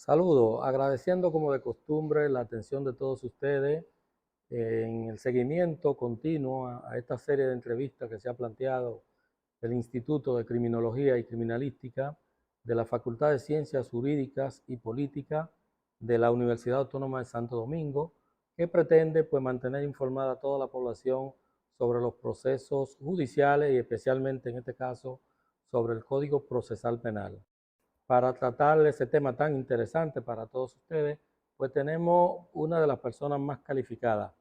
Saludo, agradeciendo como de costumbre la atención de todos ustedes en el seguimiento continuo a esta serie de entrevistas que se ha planteado el Instituto de Criminología y Criminalística de la Facultad de Ciencias Jurídicas y Política de la Universidad Autónoma de Santo Domingo, que pretende mantener informada a toda la población sobre los procesos judiciales y especialmente en este caso sobre el Código Procesal Penal. Para tratar ese tema tan interesante para todos ustedes, pues tenemos una de las personas más calificadas.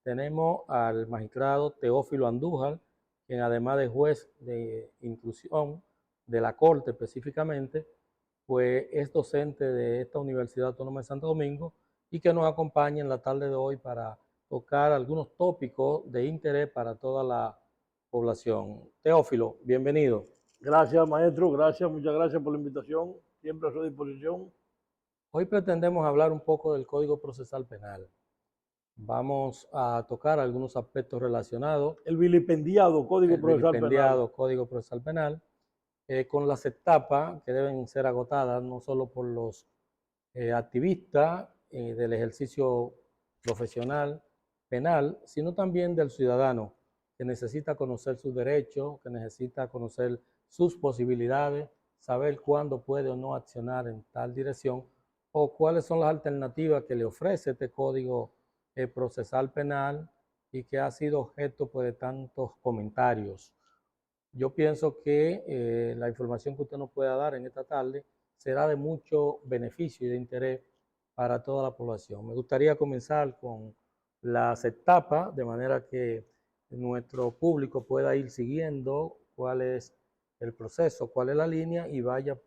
Tenemos al magistrado Teófilo Andújar, quien además de juez de instrucción de la Corte específicamente, pues es docente de esta Universidad Autónoma de Santo Domingo y que nos acompaña en la tarde de hoy para tocar algunos tópicos de interés para toda la población. Teófilo, bienvenido. Gracias, maestro. Gracias, muchas gracias por la invitación. Siempre a su disposición. Hoy pretendemos hablar un poco del Código Procesal Penal. Vamos a tocar algunos aspectos relacionados. El vilipendiado Código Procesal Penal, con las etapas que deben ser agotadas no solo por los activistas del ejercicio profesional penal, sino también del ciudadano que necesita conocer sus derechos, que necesita conocer sus posibilidades, saber cuándo puede o no accionar en tal dirección o cuáles son las alternativas que le ofrece este Código Procesal Penal y que ha sido objeto de tantos comentarios. Yo pienso que la información que usted nos pueda dar en esta tarde será de mucho beneficio y de interés para toda la población. Me gustaría comenzar con las etapas, de manera que nuestro público pueda ir siguiendo cuál es el proceso, cuál es la línea y vaya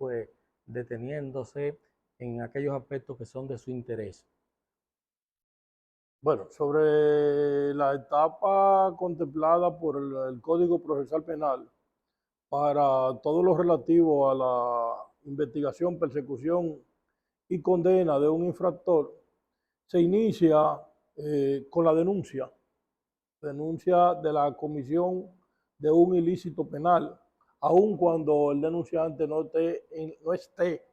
deteniéndose en aquellos aspectos que son de su interés. Bueno, sobre la etapa contemplada por el Código Procesal Penal para todo lo relativo a la investigación, persecución y condena de un infractor, se inicia con la denuncia de la comisión de un ilícito penal, aun cuando el denunciante no esté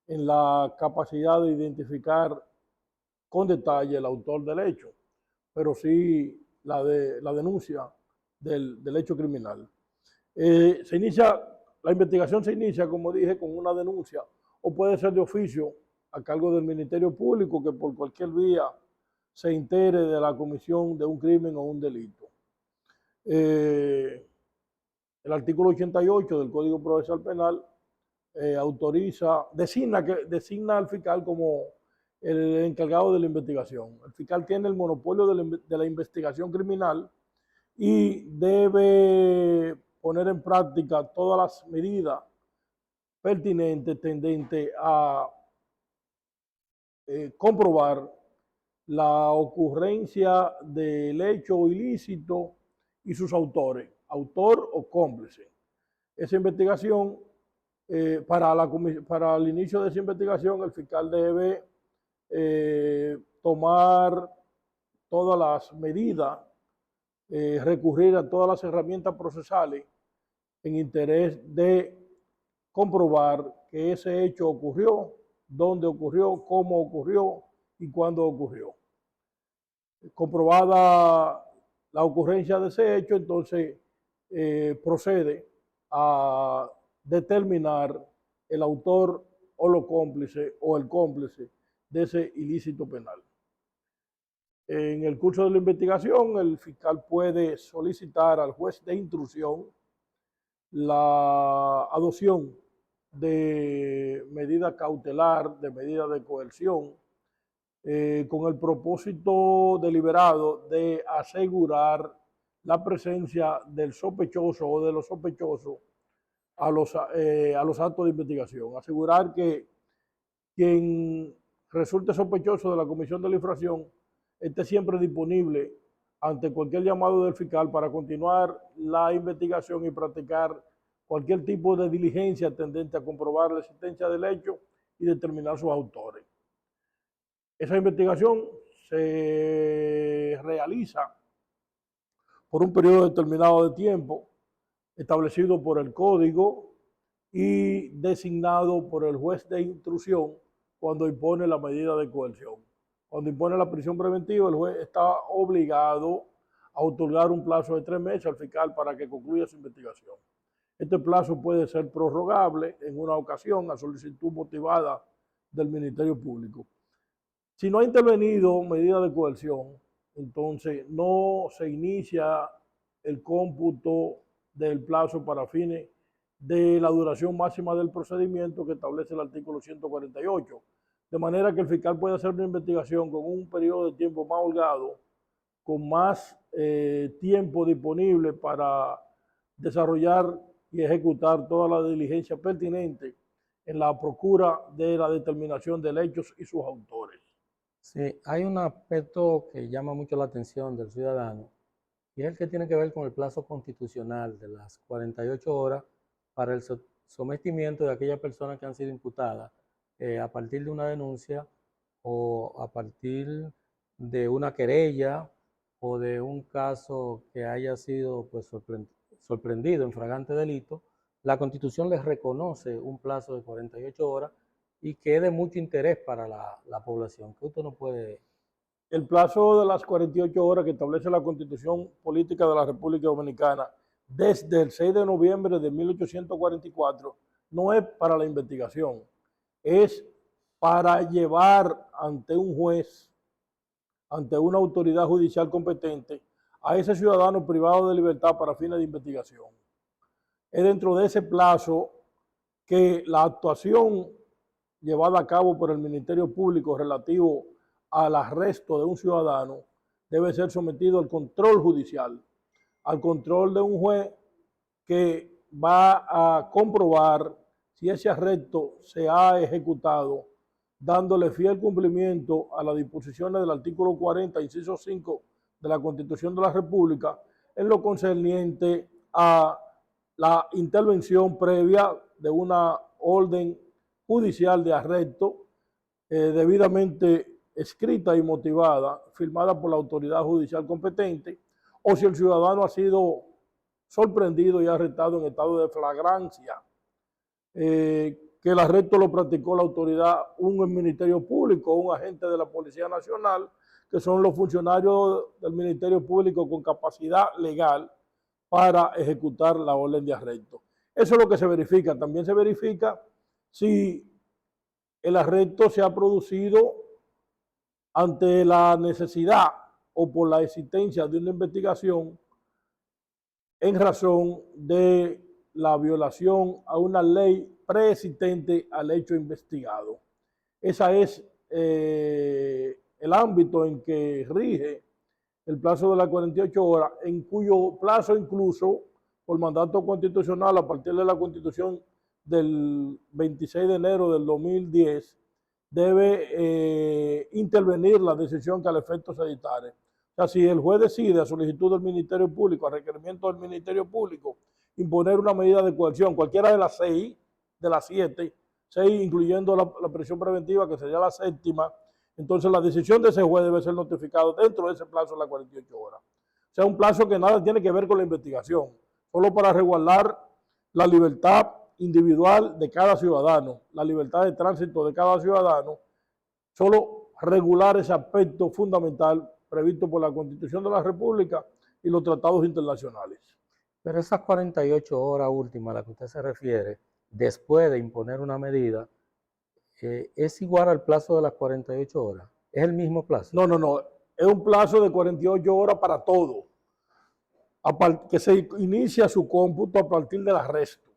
en la capacidad de identificar con detalle el autor del hecho, pero sí la denuncia del hecho criminal. La investigación se inicia, como dije, con una denuncia, o puede ser de oficio a cargo del Ministerio Público, que por cualquier vía se entere de la comisión de un crimen o un delito. El artículo 88 del Código Procesal Penal designa al fiscal como el encargado de la investigación. El fiscal tiene el monopolio de la investigación criminal y debe poner en práctica todas las medidas pertinentes tendentes a comprobar la ocurrencia del hecho ilícito y sus autores, autor o cómplice. Esa investigación, para el inicio de esa investigación, el fiscal debe tomar todas las medidas, recurrir a todas las herramientas procesales en interés de comprobar que ese hecho ocurrió, dónde ocurrió, cómo ocurrió y cuándo ocurrió. Comprobada la ocurrencia de ese hecho, entonces procede a determinar el autor o los cómplices o el cómplice de ese ilícito penal. En el curso de la investigación, el fiscal puede solicitar al juez de instrucción la adopción de medida cautelar, de medida de coerción, con el propósito deliberado de asegurar la presencia del sospechoso o de los sospechosos a los actos de investigación. Asegurar que quien resulte sospechoso de la comisión de la infracción esté siempre disponible ante cualquier llamado del fiscal para continuar la investigación y practicar cualquier tipo de diligencia tendente a comprobar la existencia del hecho y determinar sus autores. Esa investigación se realiza por un periodo determinado de tiempo establecido por el código y designado por el juez de instrucción cuando impone la medida de coerción. Cuando impone la prisión preventiva, el juez está obligado a otorgar un plazo de 3 meses al fiscal para que concluya su investigación. Este plazo puede ser prorrogable en una ocasión a solicitud motivada del Ministerio Público. Si no ha intervenido medida de coerción, entonces no se inicia el cómputo del plazo para fines de la duración máxima del procedimiento que establece el artículo 148. De manera que el fiscal puede hacer una investigación con un periodo de tiempo más holgado, con más tiempo disponible para desarrollar y ejecutar toda la diligencia pertinente en la procura de la determinación de hechos y sus autores. Sí, hay un aspecto que llama mucho la atención del ciudadano y es el que tiene que ver con el plazo constitucional de las 48 horas para el sometimiento de aquellas personas que han sido imputadas a partir de una denuncia o a partir de una querella o de un caso que haya sido pues, sorprendido en flagrante delito. La Constitución les reconoce un plazo de 48 horas y que es de mucho interés para la población, que usted no puede... El plazo de las 48 horas que establece la Constitución Política de la República Dominicana desde el 6 de noviembre de 1844 no es para la investigación, es para llevar ante un juez, ante una autoridad judicial competente, a ese ciudadano privado de libertad para fines de investigación. Es dentro de ese plazo que la actuación llevada a cabo por el Ministerio Público relativo al arresto de un ciudadano debe ser sometido al control judicial, al control de un juez que va a comprobar si ese arresto se ha ejecutado, dándole fiel cumplimiento a las disposiciones del artículo 40, inciso 5 de la Constitución de la República, en lo concerniente a la intervención previa de una orden judicial de arresto debidamente escrita y motivada, firmada por la autoridad judicial competente, o si el ciudadano ha sido sorprendido y arrestado en estado de flagrancia, que el arresto lo practicó la autoridad, un Ministerio Público, un agente de la Policía Nacional, que son los funcionarios del Ministerio Público con capacidad legal para ejecutar la orden de arresto. Eso es lo que se verifica. También se verifica si el arresto se ha producido ante la necesidad o por la existencia de una investigación en razón de la violación a una ley preexistente al hecho investigado. Ese es el ámbito en que rige el plazo de las 48 horas, en cuyo plazo incluso por mandato constitucional a partir de la Constitución del 26 de enero del 2010 debe intervenir la decisión que al efecto se dictare. O sea, si el juez decide a solicitud del Ministerio Público, a requerimiento del Ministerio Público, imponer una medida de coerción, cualquiera de las 6, de las 7, 6 incluyendo la prisión preventiva, que sería la séptima, entonces la decisión de ese juez debe ser notificada dentro de ese plazo de las 48 horas. O sea, un plazo que nada tiene que ver con la investigación, solo para resguardar la libertad individual de cada ciudadano, la libertad de tránsito de cada ciudadano, solo regular ese aspecto fundamental previsto por la Constitución de la República y los tratados internacionales. Pero esas 48 horas últimas a las que usted se refiere, después de imponer una medida, ¿es igual al plazo de las 48 horas? ¿Es el mismo plazo? No. Es un plazo de 48 horas para todo, que se inicia su cómputo a partir del arresto.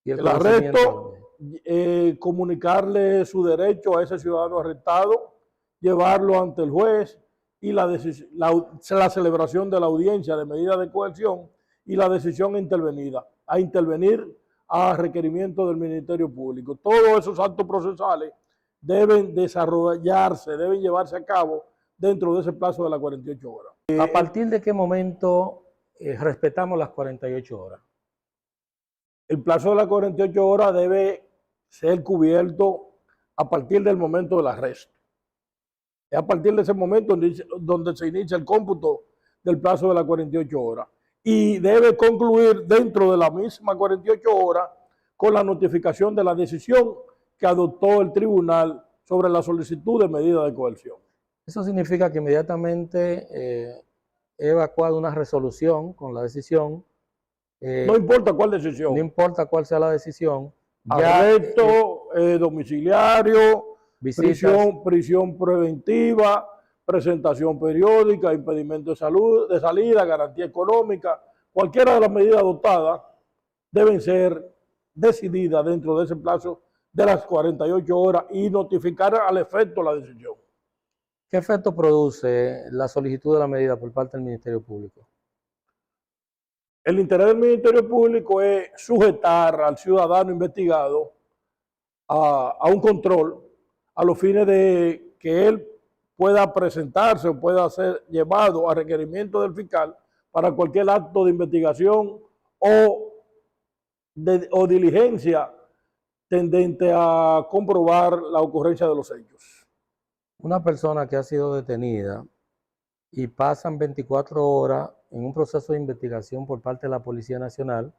¿Y el arresto, comunicarle su derecho a ese ciudadano arrestado, llevarlo ante el juez y la celebración de la audiencia de medida de coerción y la decisión intervenida, a intervenir a requerimiento del Ministerio Público. Todos esos actos procesales deben desarrollarse, deben llevarse a cabo dentro de ese plazo de las 48 horas. ¿A partir de qué momento respetamos las 48 horas? El plazo de las 48 horas debe ser cubierto a partir del momento del arresto. Es a partir de ese momento donde se inicia el cómputo del plazo de las 48 horas. Y debe concluir dentro de la misma 48 horas con la notificación de la decisión que adoptó el tribunal sobre la solicitud de medida de coerción. Eso significa que inmediatamente he evacuado una resolución con la decisión. No importa cuál decisión. No importa cuál sea la decisión. Arresto, domiciliario, prisión preventiva, presentación periódica, impedimento de salida, garantía económica, cualquiera de las medidas adoptadas deben ser decididas dentro de ese plazo de las 48 horas y notificar al efecto la decisión. ¿Qué efecto produce la solicitud de la medida por parte del Ministerio Público? El interés del Ministerio Público es sujetar al ciudadano investigado a un control a los fines de que él pueda presentarse o pueda ser llevado a requerimiento del fiscal para cualquier acto de investigación o diligencia tendente a comprobar la ocurrencia de los hechos. Una persona que ha sido detenida y pasan 24 horas en un proceso de investigación por parte de la Policía Nacional,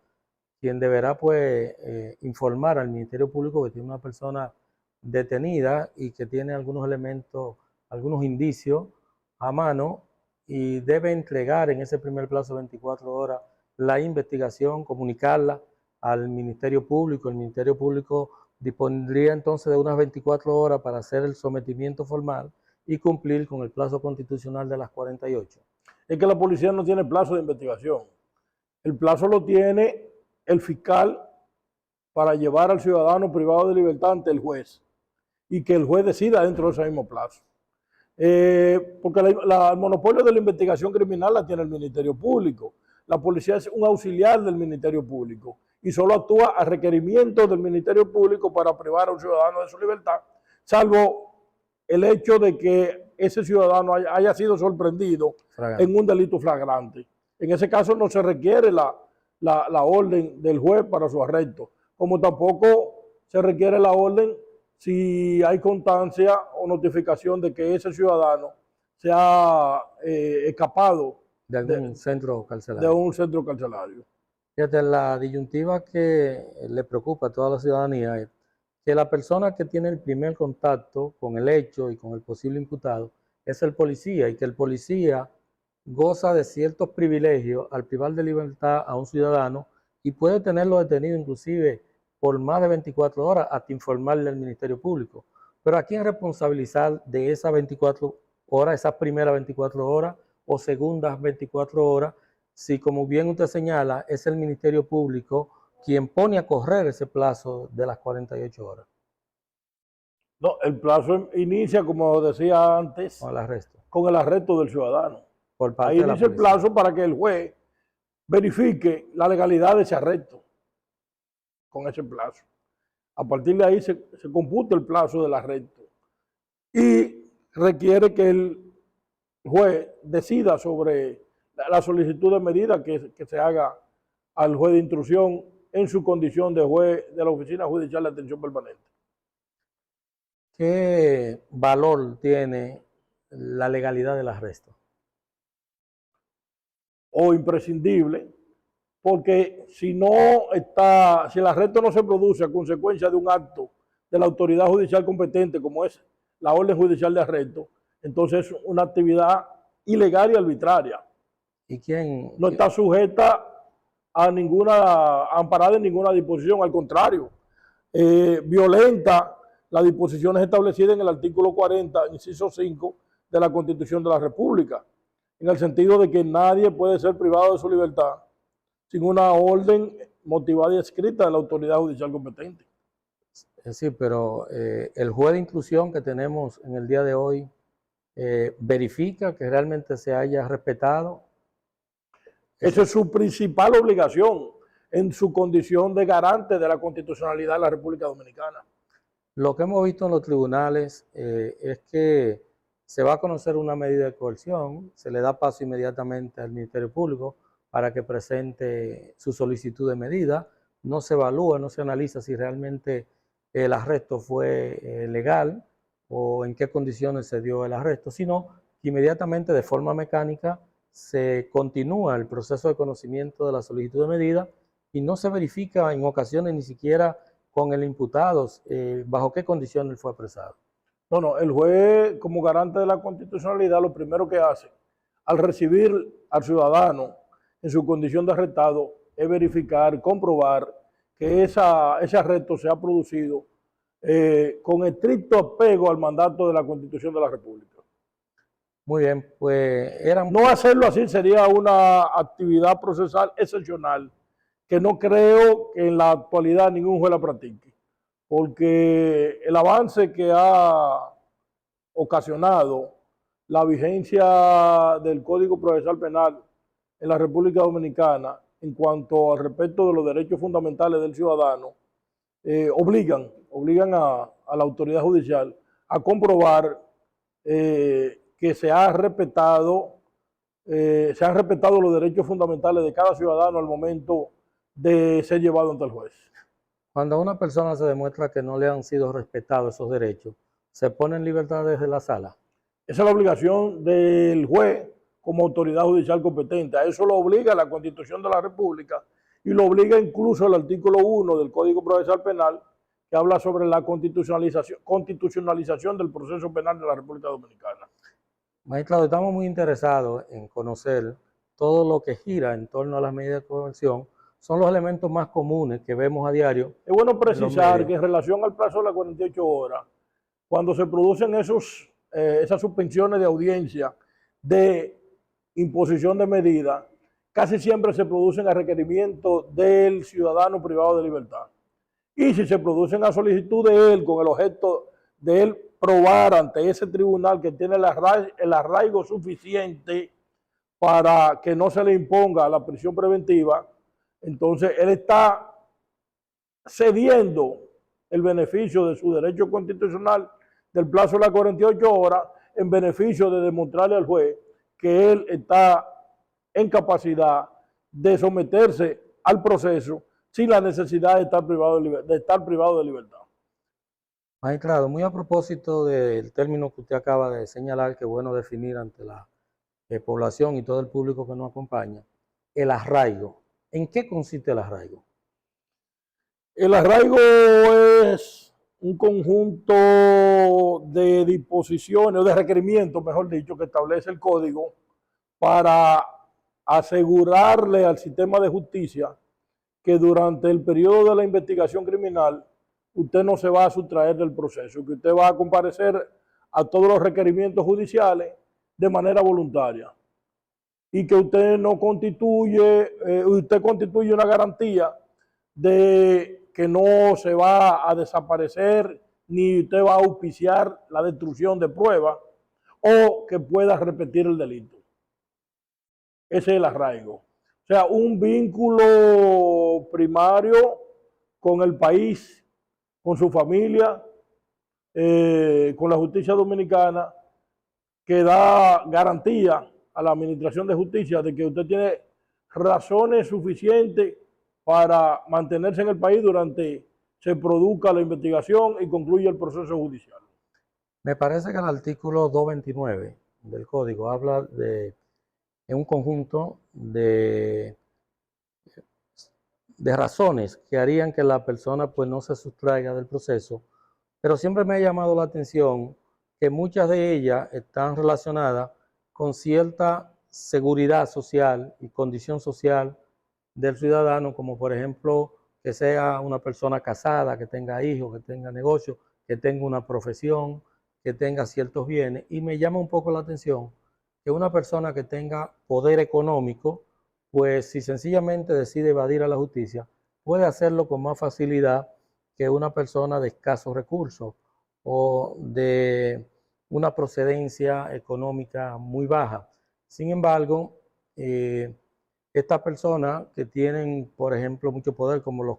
quien deberá pues informar al Ministerio Público que tiene una persona detenida y que tiene algunos elementos, algunos indicios a mano, y debe entregar en ese primer plazo de 24 horas la investigación, comunicarla al Ministerio Público. El Ministerio Público dispondría entonces de unas 24 horas para hacer el sometimiento formal y cumplir con el plazo constitucional de las 48. Es que la policía no tiene plazo de investigación. El plazo lo tiene el fiscal para llevar al ciudadano privado de libertad ante el juez y que el juez decida dentro de ese mismo plazo. Porque el monopolio de la investigación criminal la tiene el Ministerio Público. La policía es un auxiliar del Ministerio Público y solo actúa a requerimiento del Ministerio Público para privar a un ciudadano de su libertad, salvo el hecho de que ese ciudadano haya sido sorprendido en un delito flagrante. En ese caso no se requiere la orden del juez para su arresto, como tampoco se requiere la orden si hay constancia o notificación de que ese ciudadano se ha escapado de algún centro carcelario. De un centro carcelario. Fíjate, la disyuntiva que le preocupa a toda la ciudadanía es que la persona que tiene el primer contacto con el hecho y con el posible imputado es el policía, y que el policía goza de ciertos privilegios al privar de libertad a un ciudadano y puede tenerlo detenido inclusive por más de 24 horas hasta informarle al Ministerio Público. Pero ¿a quién responsabilizar de esas 24 horas, esas primeras 24 horas o segundas 24 horas, si, como bien usted señala, es el Ministerio Público quien pone a correr ese plazo de las 48 horas? No, el plazo inicia, como decía antes, con el arresto del ciudadano. Ahí inicia el plazo para que el juez verifique la legalidad de ese arresto con ese plazo. A partir de ahí se computa el plazo del arresto y requiere que el juez decida sobre la solicitud de medida que se haga al juez de instrucción en su condición de juez de la Oficina Judicial de Atención Permanente. ¿Qué valor tiene la legalidad del arresto? O imprescindible, porque si el arresto no se produce a consecuencia de un acto de la autoridad judicial competente, como es la orden judicial de arresto, entonces es una actividad ilegal y arbitraria. ¿Y quién? No está sujeta a amparada en ninguna disposición, al contrario, violenta las disposiciones establecidas en el artículo 40, inciso 5 de la Constitución de la República, en el sentido de que nadie puede ser privado de su libertad sin una orden motivada y escrita de la autoridad judicial competente. Sí, pero el juez de instrucción que tenemos en el día de hoy verifica que realmente se haya respetado. Esa es su principal obligación en su condición de garante de la constitucionalidad de la República Dominicana. Lo que hemos visto en los tribunales es que se va a conocer una medida de coerción, se le da paso inmediatamente al Ministerio Público para que presente su solicitud de medida, no se evalúa, no se analiza si realmente el arresto fue legal o en qué condiciones se dio el arresto, sino que inmediatamente de forma mecánica se continúa el proceso de conocimiento de la solicitud de medida y no se verifica en ocasiones ni siquiera con el imputado, ¿bajo qué condiciones él fue apresado? No, el juez, como garante de la constitucionalidad, lo primero que hace al recibir al ciudadano en su condición de arrestado es verificar, comprobar que ese arresto se ha producido con estricto apego al mandato de la Constitución de la República. Muy bien, pues no hacerlo así sería una actividad procesal excepcional que no creo que en la actualidad ningún juez la practique, porque el avance que ha ocasionado la vigencia del Código Procesal Penal en la República Dominicana en cuanto al respeto de los derechos fundamentales del ciudadano, obligan a la autoridad judicial a comprobar que se han respetado los derechos fundamentales de cada ciudadano al momento de ser llevado ante el juez. Cuando a una persona se demuestra que no le han sido respetados esos derechos, ¿se pone en libertad desde la sala? Esa es la obligación del juez como autoridad judicial competente. A eso lo obliga la Constitución de la República y lo obliga incluso el artículo 1 del Código Procesal Penal, que habla sobre la constitucionalización del proceso penal de la República Dominicana. Magistrado, estamos muy interesados en conocer todo lo que gira en torno a las medidas de coerción. Son los elementos más comunes que vemos a diario. Es bueno precisar que en relación al plazo de las 48 horas, cuando se producen esas suspensiones de audiencia de imposición de medidas, casi siempre se producen a requerimiento del ciudadano privado de libertad. Y si se producen a solicitud de él, con el objeto de él probar ante ese tribunal que tiene el arraigo suficiente para que no se le imponga la prisión preventiva, entonces él está cediendo el beneficio de su derecho constitucional del plazo de las 48 horas en beneficio de demostrarle al juez que él está en capacidad de someterse al proceso sin la necesidad de estar privado de libertad. Magistrado, muy a propósito del término que usted acaba de señalar, que es bueno definir ante la población y todo el público que nos acompaña, el arraigo. ¿En qué consiste el arraigo? El arraigo es un conjunto de disposiciones o de requerimientos, mejor dicho, que establece el código para asegurarle al sistema de justicia que durante el periodo de la investigación criminal usted no se va a sustraer del proceso, que usted va a comparecer a todos los requerimientos judiciales de manera voluntaria y que usted constituye una garantía de que no se va a desaparecer ni usted va a auspiciar la destrucción de pruebas o que pueda repetir el delito. Ese es el arraigo. O sea, un vínculo primario con el país, con su familia, con la justicia dominicana, que da garantía a la administración de justicia de que usted tiene razones suficientes para mantenerse en el país durante se produzca la investigación y concluya el proceso judicial. Me parece que el artículo 229 del Código habla de un conjunto de razones que harían que la persona pues no se sustraiga del proceso, pero siempre me ha llamado la atención que muchas de ellas están relacionadas con cierta seguridad social y condición social del ciudadano, como por ejemplo que sea una persona casada, que tenga hijos, que tenga negocio, que tenga una profesión, que tenga ciertos bienes. Y me llama un poco la atención que una persona que tenga poder económico, pues si sencillamente decide evadir a la justicia, puede hacerlo con más facilidad que una persona de escasos recursos o de una procedencia económica muy baja. Sin embargo, estas personas que tienen, por ejemplo, mucho poder, como los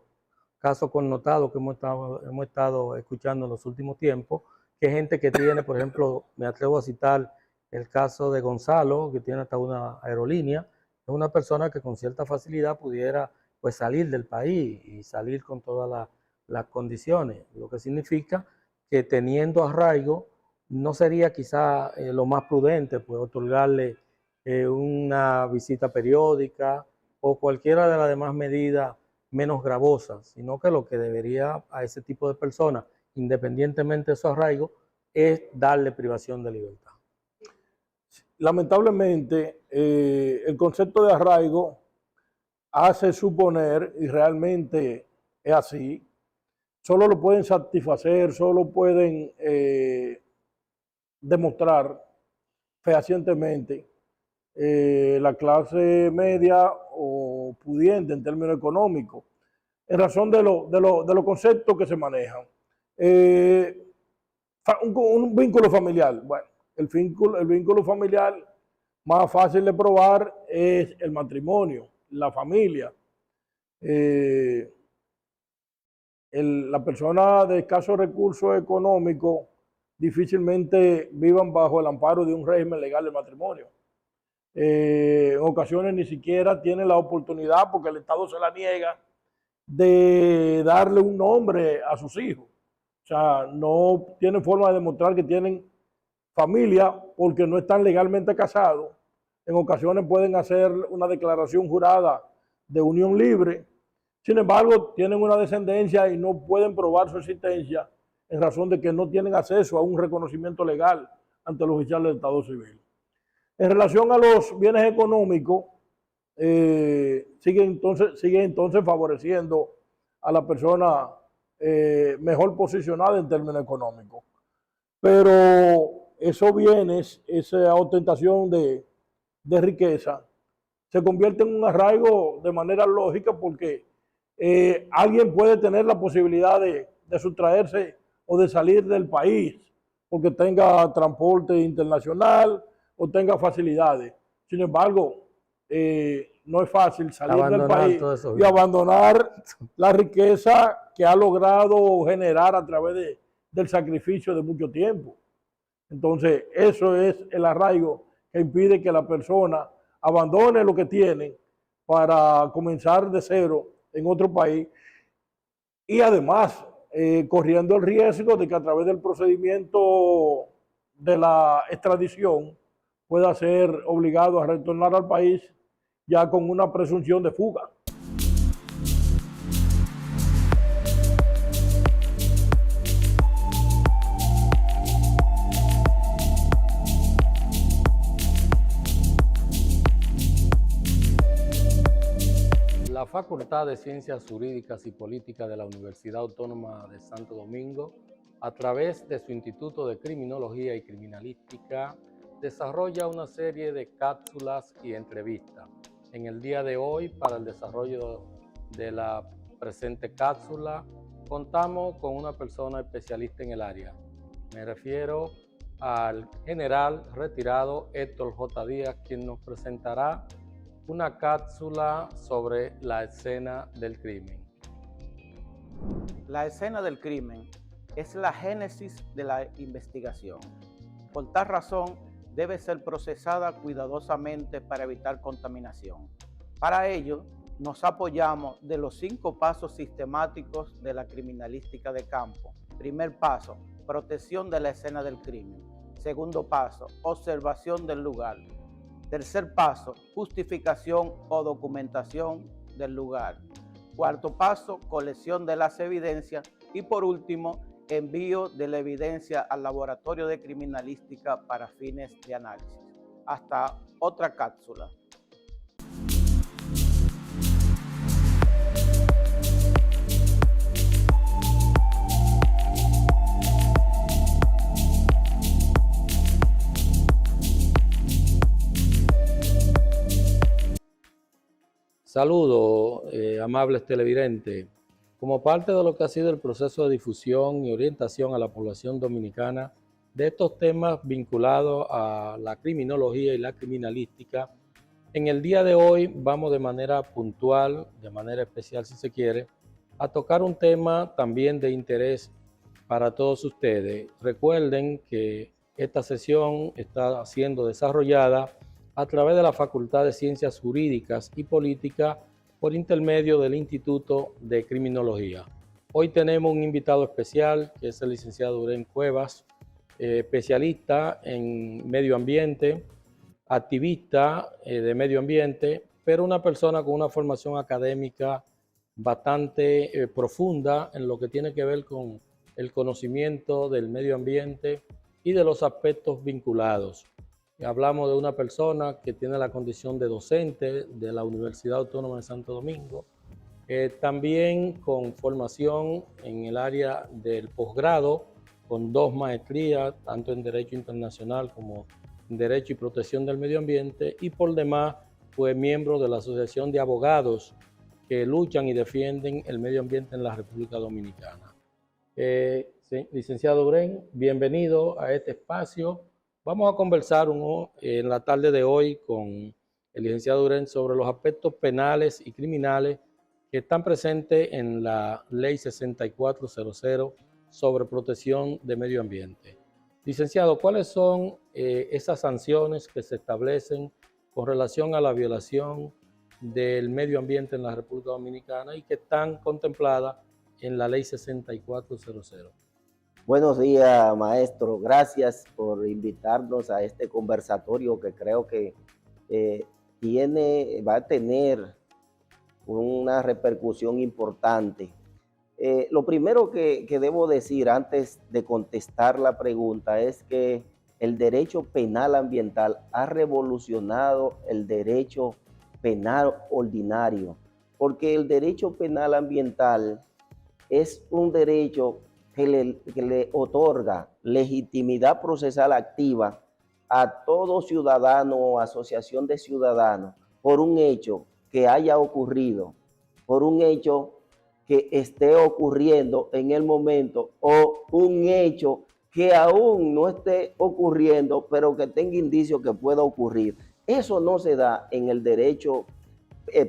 casos connotados que hemos estado escuchando en los últimos tiempos, que gente que tiene, por ejemplo, me atrevo a citar el caso de Gonzalo, que tiene hasta una aerolínea, es una persona que con cierta facilidad pudiera pues salir del país y salir con todas las condiciones, lo que significa que teniendo arraigo no sería quizá lo más prudente pues otorgarle una visita periódica o cualquiera de las demás medidas menos gravosa, sino que lo que debería a ese tipo de personas, independientemente de su arraigo, es darle privación de libertad. Lamentablemente, el concepto de arraigo hace suponer, y realmente es así, solo lo pueden satisfacer, solo pueden demostrar fehacientemente la clase media o pudiente en términos económicos, en razón de los conceptos que se manejan. Un vínculo familiar. Bueno, el vínculo familiar más fácil de probar es el matrimonio, la familia. La persona de escasos recursos económicos difícilmente vivan bajo el amparo de un régimen legal de matrimonio. En ocasiones ni siquiera tienen la oportunidad, porque el Estado se la niega, de darle un nombre a sus hijos. O sea, no tienen forma de demostrar que tienen familia porque no están legalmente casados. En ocasiones pueden hacer una declaración jurada de unión libre. Sin embargo, tienen una descendencia y no pueden probar su existencia en razón de que no tienen acceso a un reconocimiento legal ante los oficiales del Estado civil. En relación a los bienes económicos, sigue entonces favoreciendo a la persona mejor posicionada en términos económicos. Pero esos bienes, esa ostentación de riqueza, se convierte en un arraigo de manera lógica, porque alguien puede tener la posibilidad de sustraerse o de salir del país porque tenga transporte internacional o tenga facilidades. Sin embargo, no es fácil salir del país y abandonar la riqueza que ha logrado generar a través del sacrificio de mucho tiempo. Entonces, eso es el arraigo que impide que la persona abandone lo que tiene para comenzar de cero en otro país, y además corriendo el riesgo de que a través del procedimiento de la extradición pueda ser obligado a retornar al país ya con una presunción de fuga. La Facultad de Ciencias Jurídicas y Políticas de la Universidad Autónoma de Santo Domingo, a través de su Instituto de Criminología y Criminalística, desarrolla una serie de cápsulas y entrevistas. En el día de hoy, para el desarrollo de la presente cápsula, contamos con una persona especialista en el área. Me refiero al general retirado Héctor J. Díaz, quien nos presentará una cápsula sobre la escena del crimen. La escena del crimen es la génesis de la investigación. Por tal razón, debe ser procesada cuidadosamente para evitar contaminación. Para ello, nos apoyamos de los 5 pasos sistemáticos de la criminalística de campo. Primer paso, protección de la escena del crimen. Segundo paso, observación del lugar. Tercer paso, justificación o documentación del lugar. Cuarto paso, colección de las evidencias. Y por último, envío de la evidencia al laboratorio de criminalística para fines de análisis. Hasta otra cápsula. Saludos, amables televidentes. Como parte de lo que ha sido el proceso de difusión y orientación a la población dominicana de estos temas vinculados a la criminología y la criminalística, en el día de hoy vamos de manera puntual, de manera especial si se quiere, a tocar un tema también de interés para todos ustedes. Recuerden que esta sesión está siendo desarrollada a través de la Facultad de Ciencias Jurídicas y Políticas por intermedio del Instituto de Criminología. Hoy tenemos un invitado especial, que es el licenciado Uren Cuevas, especialista en medio ambiente, activista de medio ambiente, pero una persona con una formación académica bastante profunda en lo que tiene que ver con el conocimiento del medio ambiente y de los aspectos vinculados. Hablamos de una persona que tiene la condición de docente de la Universidad Autónoma de Santo Domingo, también con formación en el área del posgrado, con 2 maestrías, tanto en Derecho Internacional como en Derecho y Protección del Medio Ambiente, y por demás fue miembro de la Asociación de Abogados que luchan y defienden el medio ambiente en la República Dominicana. Sí, licenciado Uren, bienvenido a este espacio. Vamos a conversar en la tarde de hoy con el licenciado Uren sobre los aspectos penales y criminales que están presentes en la Ley 6400 sobre protección de medio ambiente. Licenciado, ¿cuáles son esas sanciones que se establecen con relación a la violación del medio ambiente en la República Dominicana y que están contempladas en la Ley 6400? Buenos días, maestro. Gracias por invitarnos a este conversatorio que creo que va a tener una repercusión importante. Lo primero que debo decir antes de contestar la pregunta es que el derecho penal ambiental ha revolucionado el derecho penal ordinario, porque el derecho penal ambiental es un derecho que le otorga legitimidad procesal activa a todo ciudadano o asociación de ciudadanos por un hecho que haya ocurrido, por un hecho que esté ocurriendo en el momento o un hecho que aún no esté ocurriendo, pero que tenga indicios que pueda ocurrir. Eso no se da en el derecho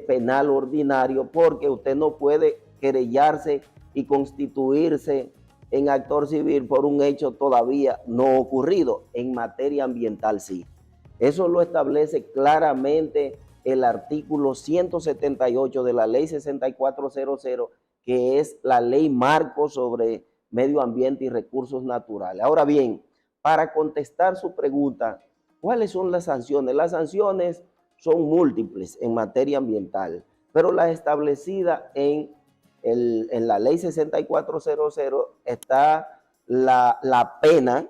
penal ordinario, porque usted no puede querellarse y constituirse en actor civil por un hecho todavía no ocurrido. En materia ambiental sí. Eso lo establece claramente el artículo 178 de la Ley 6400, que es la ley marco sobre medio ambiente y recursos naturales. Ahora bien, para contestar su pregunta, ¿cuáles son las sanciones? Las sanciones son múltiples en materia ambiental, pero las establecidas en la Ley 6400 está la pena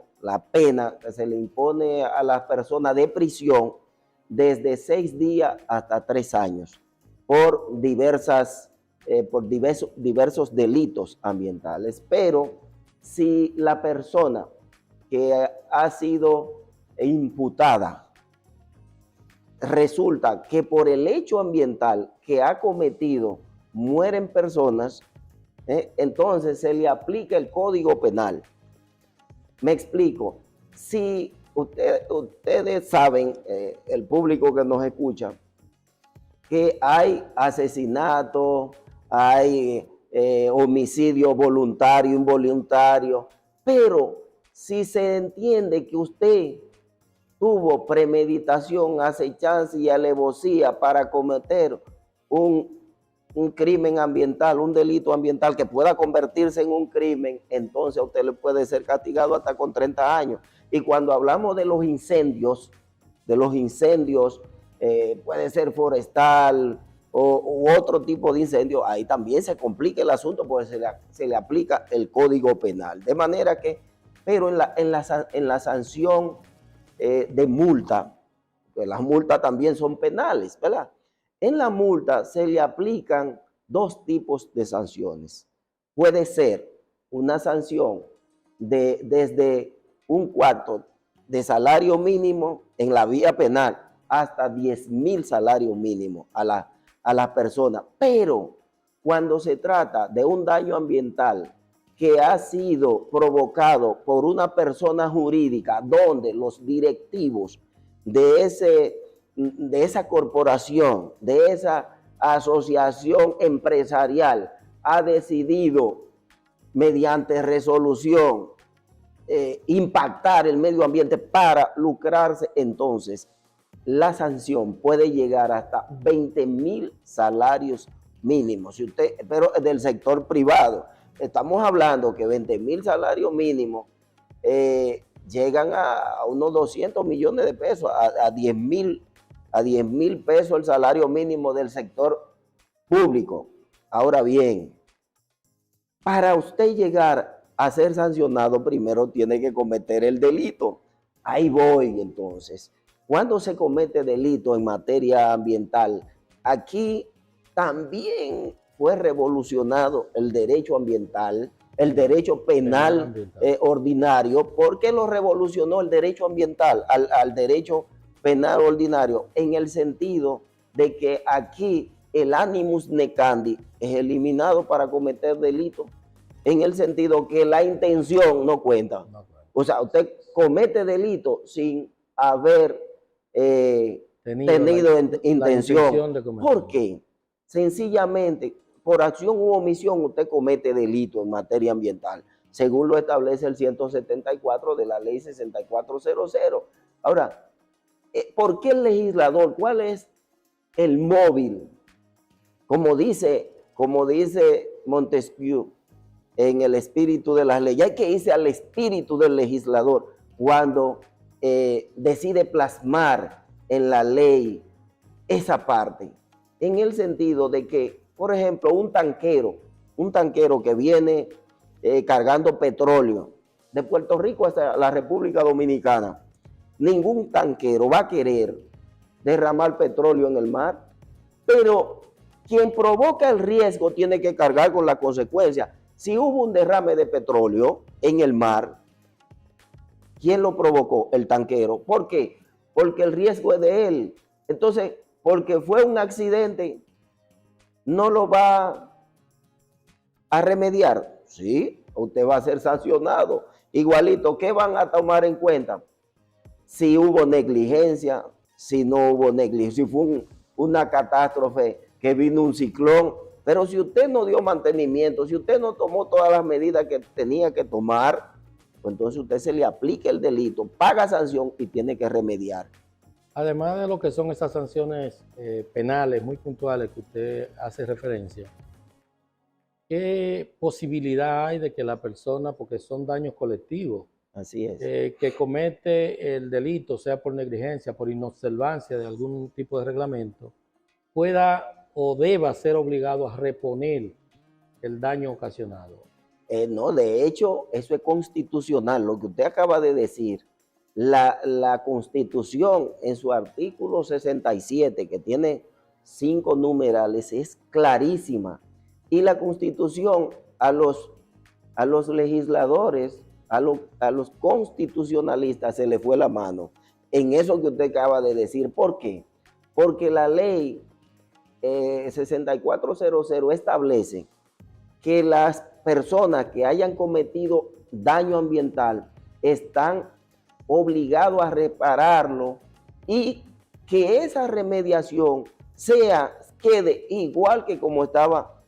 que se le impone a las personas de prisión desde 6 días hasta 3 años por diversos delitos ambientales. Pero si la persona que ha sido imputada resulta que por el hecho ambiental que ha cometido mueren personas, entonces se le aplica el Código Penal. Me explico. Si ustedes saben, el público que nos escucha, que hay asesinato, hay homicidio voluntario, involuntario, pero si se entiende que usted tuvo premeditación, acechanza y alevosía para cometer un crimen ambiental, un delito ambiental que pueda convertirse en un crimen, entonces usted le puede ser castigado hasta con 30 años. Y cuando hablamos de los incendios, puede ser forestal u otro tipo de incendio, ahí también se complica el asunto porque se le aplica el Código Penal. De manera que, pero en la sanción de multa, pues las multas también son penales, ¿verdad? En la multa se le aplican 2 tipos de sanciones. Puede ser una sanción desde un cuarto de salario mínimo en la vía penal hasta 10,000 salarios mínimos a la persona. Pero cuando se trata de un daño ambiental que ha sido provocado por una persona jurídica donde los directivos de esa corporación, de esa asociación empresarial, ha decidido mediante resolución impactar el medio ambiente para lucrarse, entonces la sanción puede llegar hasta 20,000 salarios mínimos. Pero del sector privado, estamos hablando que 20,000 salarios mínimos llegan a unos 200 millones de pesos, a 10,000 pesos el salario mínimo del sector público. Ahora bien, para usted llegar a ser sancionado, primero tiene que cometer el delito. Ahí voy entonces. Cuando se comete delito en materia ambiental, aquí también fue revolucionado el derecho ambiental, el derecho penal ordinario. ¿Por qué lo revolucionó el derecho ambiental al derecho penal ordinario? En el sentido de que aquí el animus necandi es eliminado para cometer delito, en el sentido que la intención no cuenta. O sea, usted comete delito sin haber tenido intención. ¿Por qué? Sencillamente, por acción u omisión, usted comete delito en materia ambiental, según lo establece el 174 de la ley 6400. Ahora, ¿por qué el legislador? ¿Cuál es el móvil? Como dice Montesquieu en el espíritu de las leyes, hay que irse al espíritu del legislador cuando decide plasmar en la ley esa parte, en el sentido de que, por ejemplo, un tanquero que viene cargando petróleo de Puerto Rico hasta la República Dominicana, ningún tanquero va a querer derramar petróleo en el mar, pero quien provoca el riesgo tiene que cargar con la consecuencia. Si hubo un derrame de petróleo en el mar, ¿quién lo provocó? El tanquero. ¿Por qué? Porque el riesgo es de él. Entonces, porque fue un accidente, ¿no lo va a remediar? Sí, usted va a ser sancionado. Igualito, ¿qué van a tomar en cuenta? Si hubo negligencia, si no hubo negligencia, si fue una catástrofe, que vino un ciclón, pero si usted no dio mantenimiento, si usted no tomó todas las medidas que tenía que tomar, pues entonces usted se le aplica el delito, paga sanción y tiene que remediar. Además de lo que son esas sanciones penales muy puntuales que usted hace referencia, ¿qué posibilidad hay de que la persona, porque son daños colectivos, así es, que comete el delito, sea por negligencia, por inobservancia de algún tipo de reglamento, pueda o deba ser obligado a reponer el daño ocasionado? No, de hecho, eso es constitucional. Lo que usted acaba de decir, la Constitución en su artículo 67, que tiene 5 numerales, es clarísima. Y la Constitución a los legisladores, a los constitucionalistas se le fue la mano en eso que usted acaba de decir. ¿Por qué? Porque la ley 6400 establece que las personas que hayan cometido daño ambiental están obligados a repararlo y que esa remediación quede igual que como estaba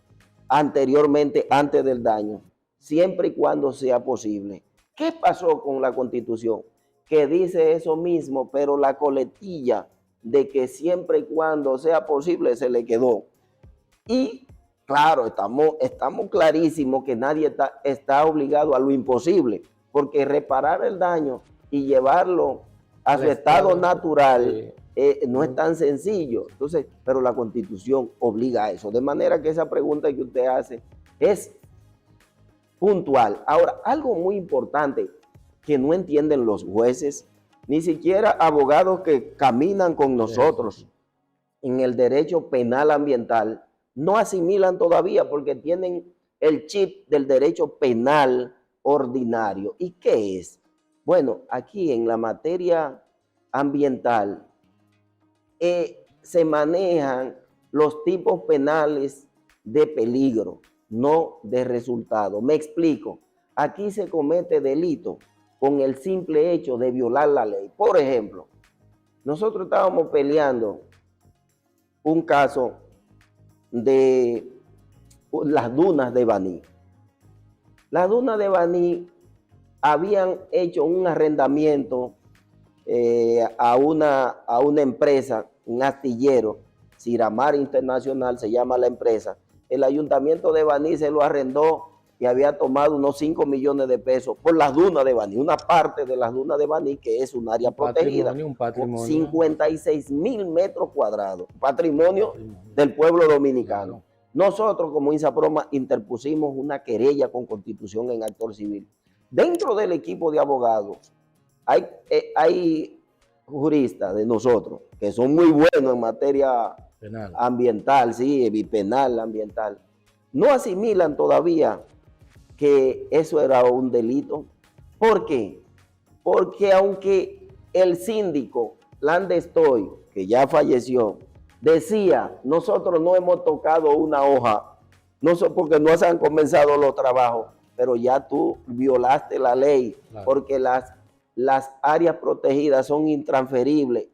anteriormente, antes del daño, siempre y cuando sea posible. ¿Qué pasó con la Constitución? Que dice eso mismo, pero la coletilla de que siempre y cuando sea posible se le quedó. Y claro, estamos clarísimos que nadie está obligado a lo imposible, porque reparar el daño y llevarlo a su estado natural no es tan sencillo. Entonces, pero la Constitución obliga a eso. De manera que esa pregunta que usted hace es puntual. Ahora, algo muy importante que no entienden los jueces, ni siquiera abogados que caminan con nosotros en el derecho penal ambiental, no asimilan todavía porque tienen el chip del derecho penal ordinario. ¿Y qué es? Bueno, aquí en la materia ambiental se manejan los tipos penales de peligro, no de resultado. Me explico. Aquí se comete delito con el simple hecho de violar la ley. Por ejemplo, nosotros estábamos peleando un caso de las dunas de Baní. Las dunas de Baní habían hecho un arrendamiento a una empresa, un astillero, Siramar Internacional se llama la empresa. El ayuntamiento de Baní se lo arrendó y había tomado unos 5 millones de pesos por las dunas de Baní, una parte de las dunas de Baní que es un área protegida, un patrimonio. 56,000 metros cuadrados, patrimonio del pueblo dominicano. Nosotros como INSAPROMA interpusimos una querella con constitución en actor civil. Dentro del equipo de abogados hay juristas de nosotros que son muy buenos en materia Penal. ambiental, sí, penal, ambiental. No asimilan todavía que eso era un delito. ¿Por qué? Porque aunque el síndico Landestoy, que ya falleció, decía, nosotros no hemos tocado una hoja, no porque no se han comenzado los trabajos, pero ya tú violaste la ley, claro, porque las áreas protegidas son intransferibles,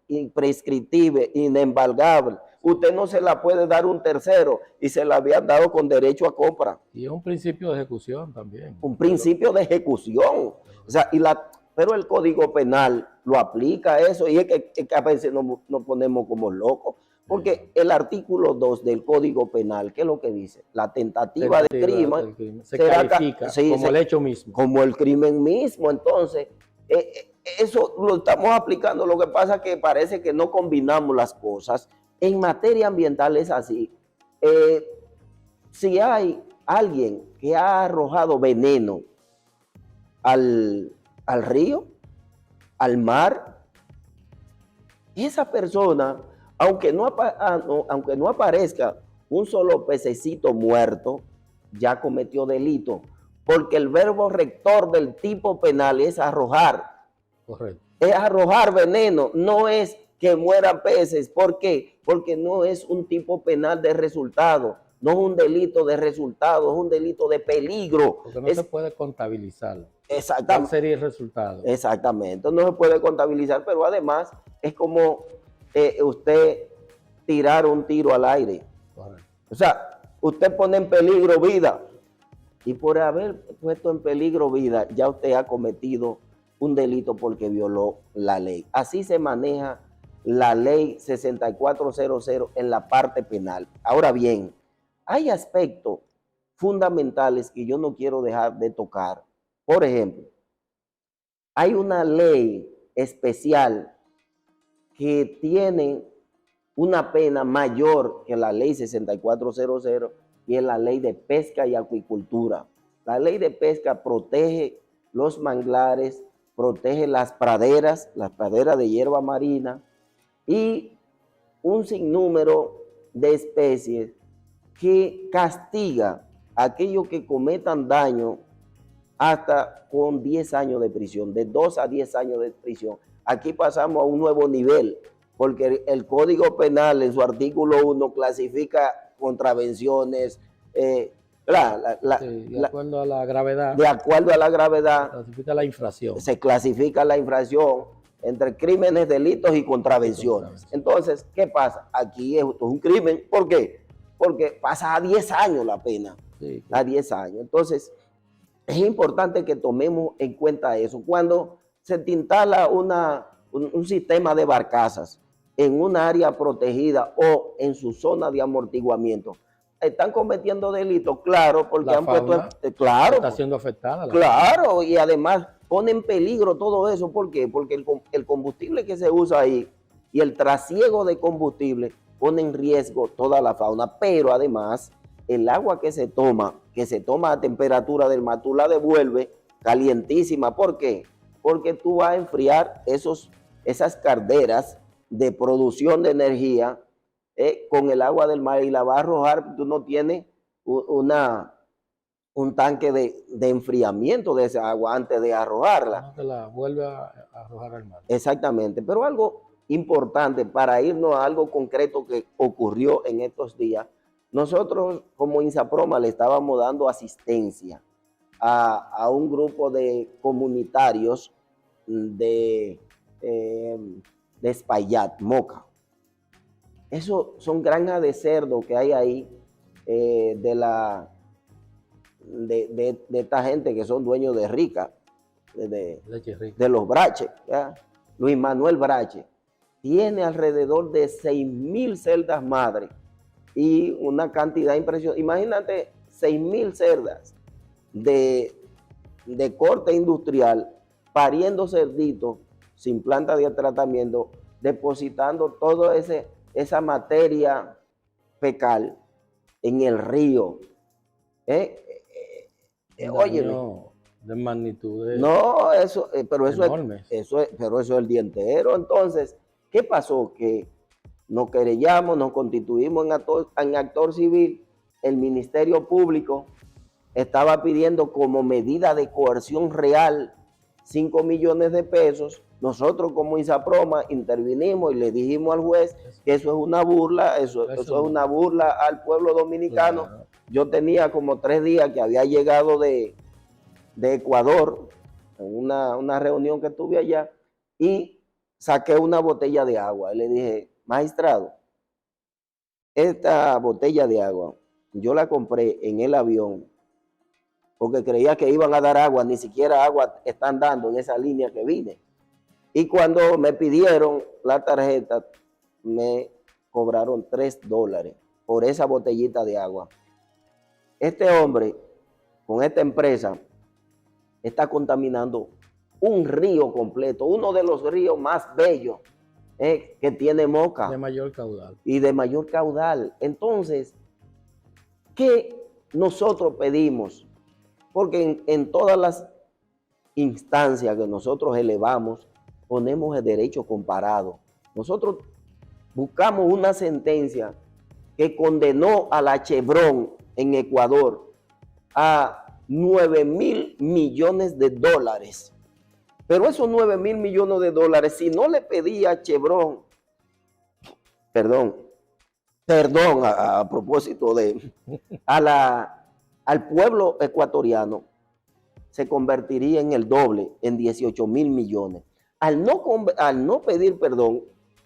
imprescriptibles, inembargables. Usted no se la puede dar a un tercero y se la habían dado con derecho a compra. Y es un principio de ejecución también. Un principio de ejecución. O sea, pero el Código Penal lo aplica a eso, y es que a veces nos ponemos como locos, porque el artículo 2 del Código Penal, ¿qué es lo que dice? La tentativa del crimen se califica como el hecho mismo. Como el crimen mismo. Entonces, eso lo estamos aplicando. Lo que pasa es que parece que no combinamos las cosas. En materia ambiental es así. Si hay alguien que ha arrojado veneno al río, al mar, esa persona, aunque no aparezca un solo pececito muerto, ya cometió delito, porque el verbo rector del tipo penal es arrojar. Correcto. Es arrojar veneno, no es que mueran peces. ¿Por qué? Porque no es un tipo penal de resultado, no es un delito de resultado, es un delito de peligro. Porque no se puede contabilizar. Exactamente. ¿Cuál sería el resultado? Exactamente, no se puede contabilizar, pero además es como usted tirar un tiro al aire. Correcto. O sea, usted pone en peligro vida, y por haber puesto en peligro vida, ya usted ha cometido un delito porque violó la ley. Así se maneja la ley 6400 en la parte penal. Ahora bien, hay aspectos fundamentales que yo no quiero dejar de tocar. Por ejemplo, hay una ley especial que tiene una pena mayor que la ley 6400, y es la ley de pesca y acuicultura. La ley de pesca protege los manglares, protege las praderas de hierba marina y un sinnúmero de especies, que castiga a aquellos que cometan daño hasta con 10 años de prisión, de 2 a 10 años de prisión. Aquí pasamos a un nuevo nivel, porque el Código Penal en su artículo 1 clasifica contravenciones, de acuerdo a la gravedad. De acuerdo a la gravedad. Clasifica la infracción. Se clasifica la infracción entre crímenes, delitos y contravenciones. Entonces, ¿qué pasa? Aquí esto es un crimen. ¿Por qué? Porque pasa a 10 años la pena. Sí, claro. A 10 años. Entonces, es importante que tomemos en cuenta eso. Cuando se te instala un sistema de barcazas en una área protegida o en su zona de amortiguamiento, están cometiendo delitos, claro, porque han puesto... Claro. Está siendo afectada. Claro, y además pone en peligro todo eso. ¿Por qué? Porque el combustible que se usa ahí y el trasiego de combustible pone en riesgo toda la fauna, pero además el agua que se toma a temperatura del mar, tú la devuelves calientísima. ¿Por qué? Porque tú vas a enfriar esas calderas de producción de energía con el agua del mar y la vas a arrojar. Tú no tienes un tanque de enfriamiento de esa agua antes de arrojarla. No te la vuelve a arrojar al mar. Exactamente, pero algo importante para irnos a algo concreto que ocurrió en estos días. Nosotros como INSAPROMA le estábamos dando asistencia a un grupo de comunitarios de Espaillat, Moca. Eso son granjas de cerdo que hay ahí, de esta gente que son dueños de Rica, Leche Rica, de los Brache, ¿ya? Luis Manuel Brache. Tiene alrededor de 6,000 cerdas madres y una cantidad impresionante. Imagínate 6,000 cerdas de corte industrial pariendo cerditos sin planta de tratamiento, depositando toda esa materia fecal en el río. Un Óyeme, daño de magnitudes no, pero enormes. pero eso es el día entero. Entonces, ¿qué pasó? Que nos querellamos, nos constituimos en actor civil. El Ministerio Público estaba pidiendo como medida de coerción real 5 millones de pesos. Nosotros como ISAPROMA intervinimos y le dijimos al juez que eso es una burla, eso es una burla al pueblo dominicano. Claro. Yo tenía como 3 días que había llegado de Ecuador, en una reunión que tuve allá, y saqué una botella de agua. Y le dije, magistrado, esta botella de agua, yo la compré en el avión porque creía que iban a dar agua, ni siquiera agua están dando en esa línea que vine. Y cuando me pidieron la tarjeta, me cobraron $3 por esa botellita de agua. Este hombre, con esta empresa, está contaminando un río completo, uno de los ríos más bellos que tiene Moca. De mayor caudal. Y de mayor caudal. Entonces, ¿qué nosotros pedimos? Porque en todas las instancias que nosotros elevamos, ponemos el derecho comparado. Nosotros buscamos una sentencia que condenó a la Chevron en Ecuador a 9.000 millones de dólares. Pero esos 9.000 millones de dólares, si no le pedía a Chevron, perdón, a propósito de, al pueblo ecuatoriano, se convertiría en el doble, en 18.000 millones. Al no pedir perdón,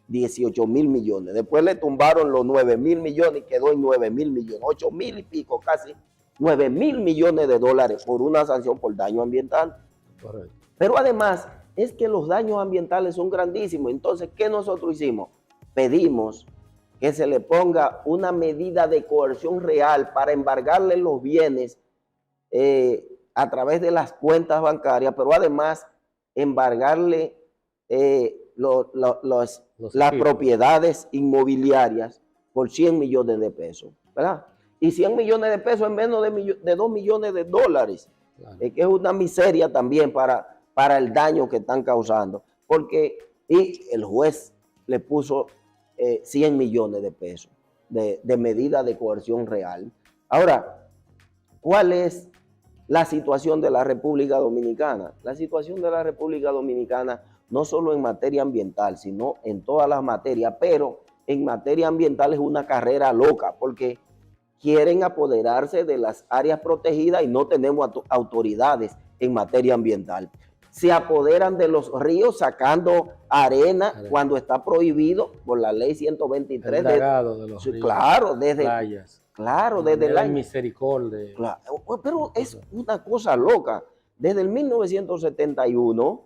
18.000 millones. Después le tumbaron los 9.000 millones y quedó en 9.000 millones, 8.000 y pico, casi 9.000 millones de dólares por una sanción por daño ambiental. Correcto. Pero además es que los daños ambientales son grandísimos. Entonces, ¿qué nosotros hicimos? Pedimos que se le ponga una medida de coerción real para embargarle los bienes a través de las cuentas bancarias, pero además embargarle las propiedades inmobiliarias por 100 millones de pesos, ¿verdad? Y 100 millones de pesos en menos de 2 millones de dólares, claro. Que es una miseria también para el daño que están causando, y el juez le puso 100 millones de pesos de medida de coerción real. Ahora, ¿cuál es la situación de la República Dominicana? La situación de la República Dominicana, no solo en materia ambiental, sino en todas las materias, pero en materia ambiental es una carrera loca, porque quieren apoderarse de las áreas protegidas y no tenemos autoridades en materia ambiental. Se apoderan de los ríos sacando arena cuando está prohibido por la ley 123. El dragado de los ríos, claro, desde playas. Claro, desde el año. Misericordia. Claro, pero es una cosa loca. Desde el 1971,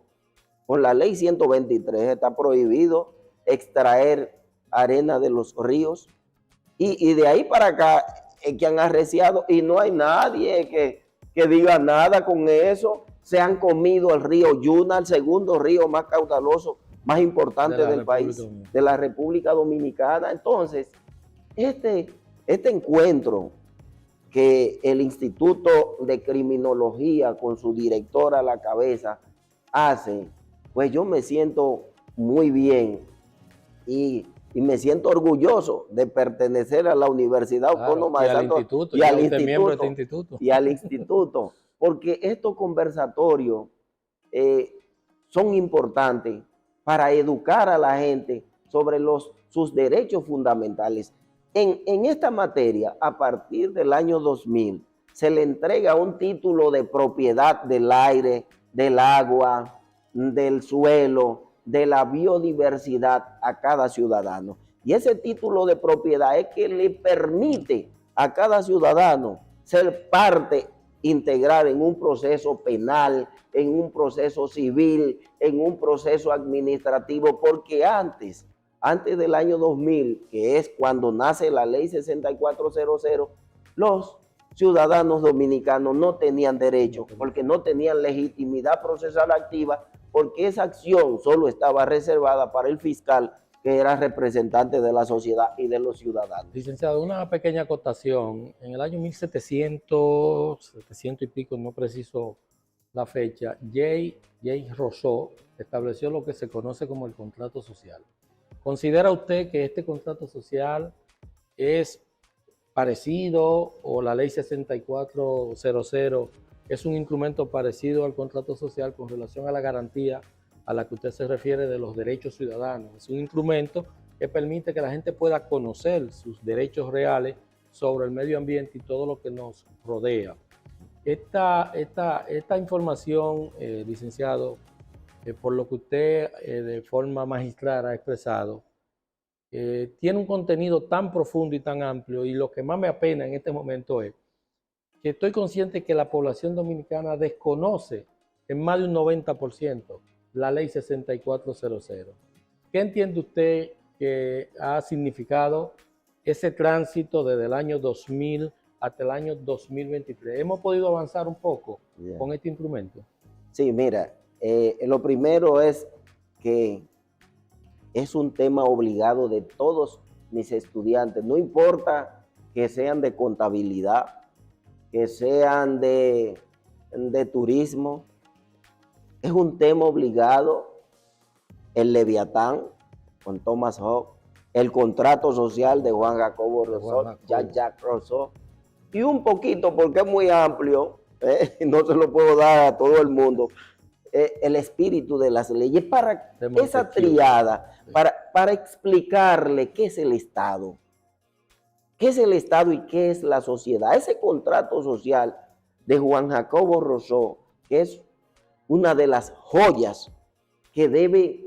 con la ley 123, está prohibido extraer arena de los ríos. Y de ahí para acá es que han arreciado y no hay nadie que diga nada con eso. Se han comido el río Yuna, el segundo río más caudaloso, más importante del país, de la República Dominicana. Entonces, este encuentro que el Instituto de Criminología, con su directora a la cabeza, hace, pues yo me siento muy bien y me siento orgulloso de pertenecer a la Universidad Autónoma de Santo Domingo y al instituto, porque estos conversatorios son importantes para educar a la gente sobre sus derechos fundamentales. En esta materia, a partir del año 2000, se le entrega un título de propiedad del aire, del agua, del suelo, de la biodiversidad a cada ciudadano. Y ese título de propiedad es que le permite a cada ciudadano ser parte integral en un proceso penal, en un proceso civil, en un proceso administrativo, porque antes del año 2000, que es cuando nace la ley 6400, los ciudadanos dominicanos no tenían derecho, porque no tenían legitimidad procesal activa, porque esa acción solo estaba reservada para el fiscal que era representante de la sociedad y de los ciudadanos. Licenciado, una pequeña acotación. En el año 1700, 700 y pico, no preciso la fecha, J. Rousseau estableció lo que se conoce como el contrato social. ¿Considera usted que este contrato social es parecido o la ley 6400 es un instrumento parecido al contrato social con relación a la garantía a la que usted se refiere de los derechos ciudadanos? Es un instrumento que permite que la gente pueda conocer sus derechos reales sobre el medio ambiente y todo lo que nos rodea. Esta información, licenciado, por lo que usted de forma magistral ha expresado, tiene un contenido tan profundo y tan amplio, y lo que más me apena en este momento es que estoy consciente que la población dominicana desconoce en más de un 90% la ley 6400. ¿Qué entiende usted que ha significado ese tránsito desde el año 2000 hasta el año 2023? ¿Hemos podido avanzar un poco con este instrumento? Sí, mira, lo primero es que es un tema obligado de todos mis estudiantes, no importa que sean de contabilidad, que sean de turismo, es un tema obligado. El Leviatán con Thomas Hobbes, el contrato social de Juan Jacobo Rousseau, Jean-Jacques Rousseau, y un poquito, porque es muy amplio, no se lo puedo dar a todo el mundo, el espíritu de las leyes, para esa triada, para explicarle qué es el Estado. ¿Qué es el Estado y qué es la sociedad? Ese contrato social de Juan Jacobo Rousseau, que es una de las joyas que debe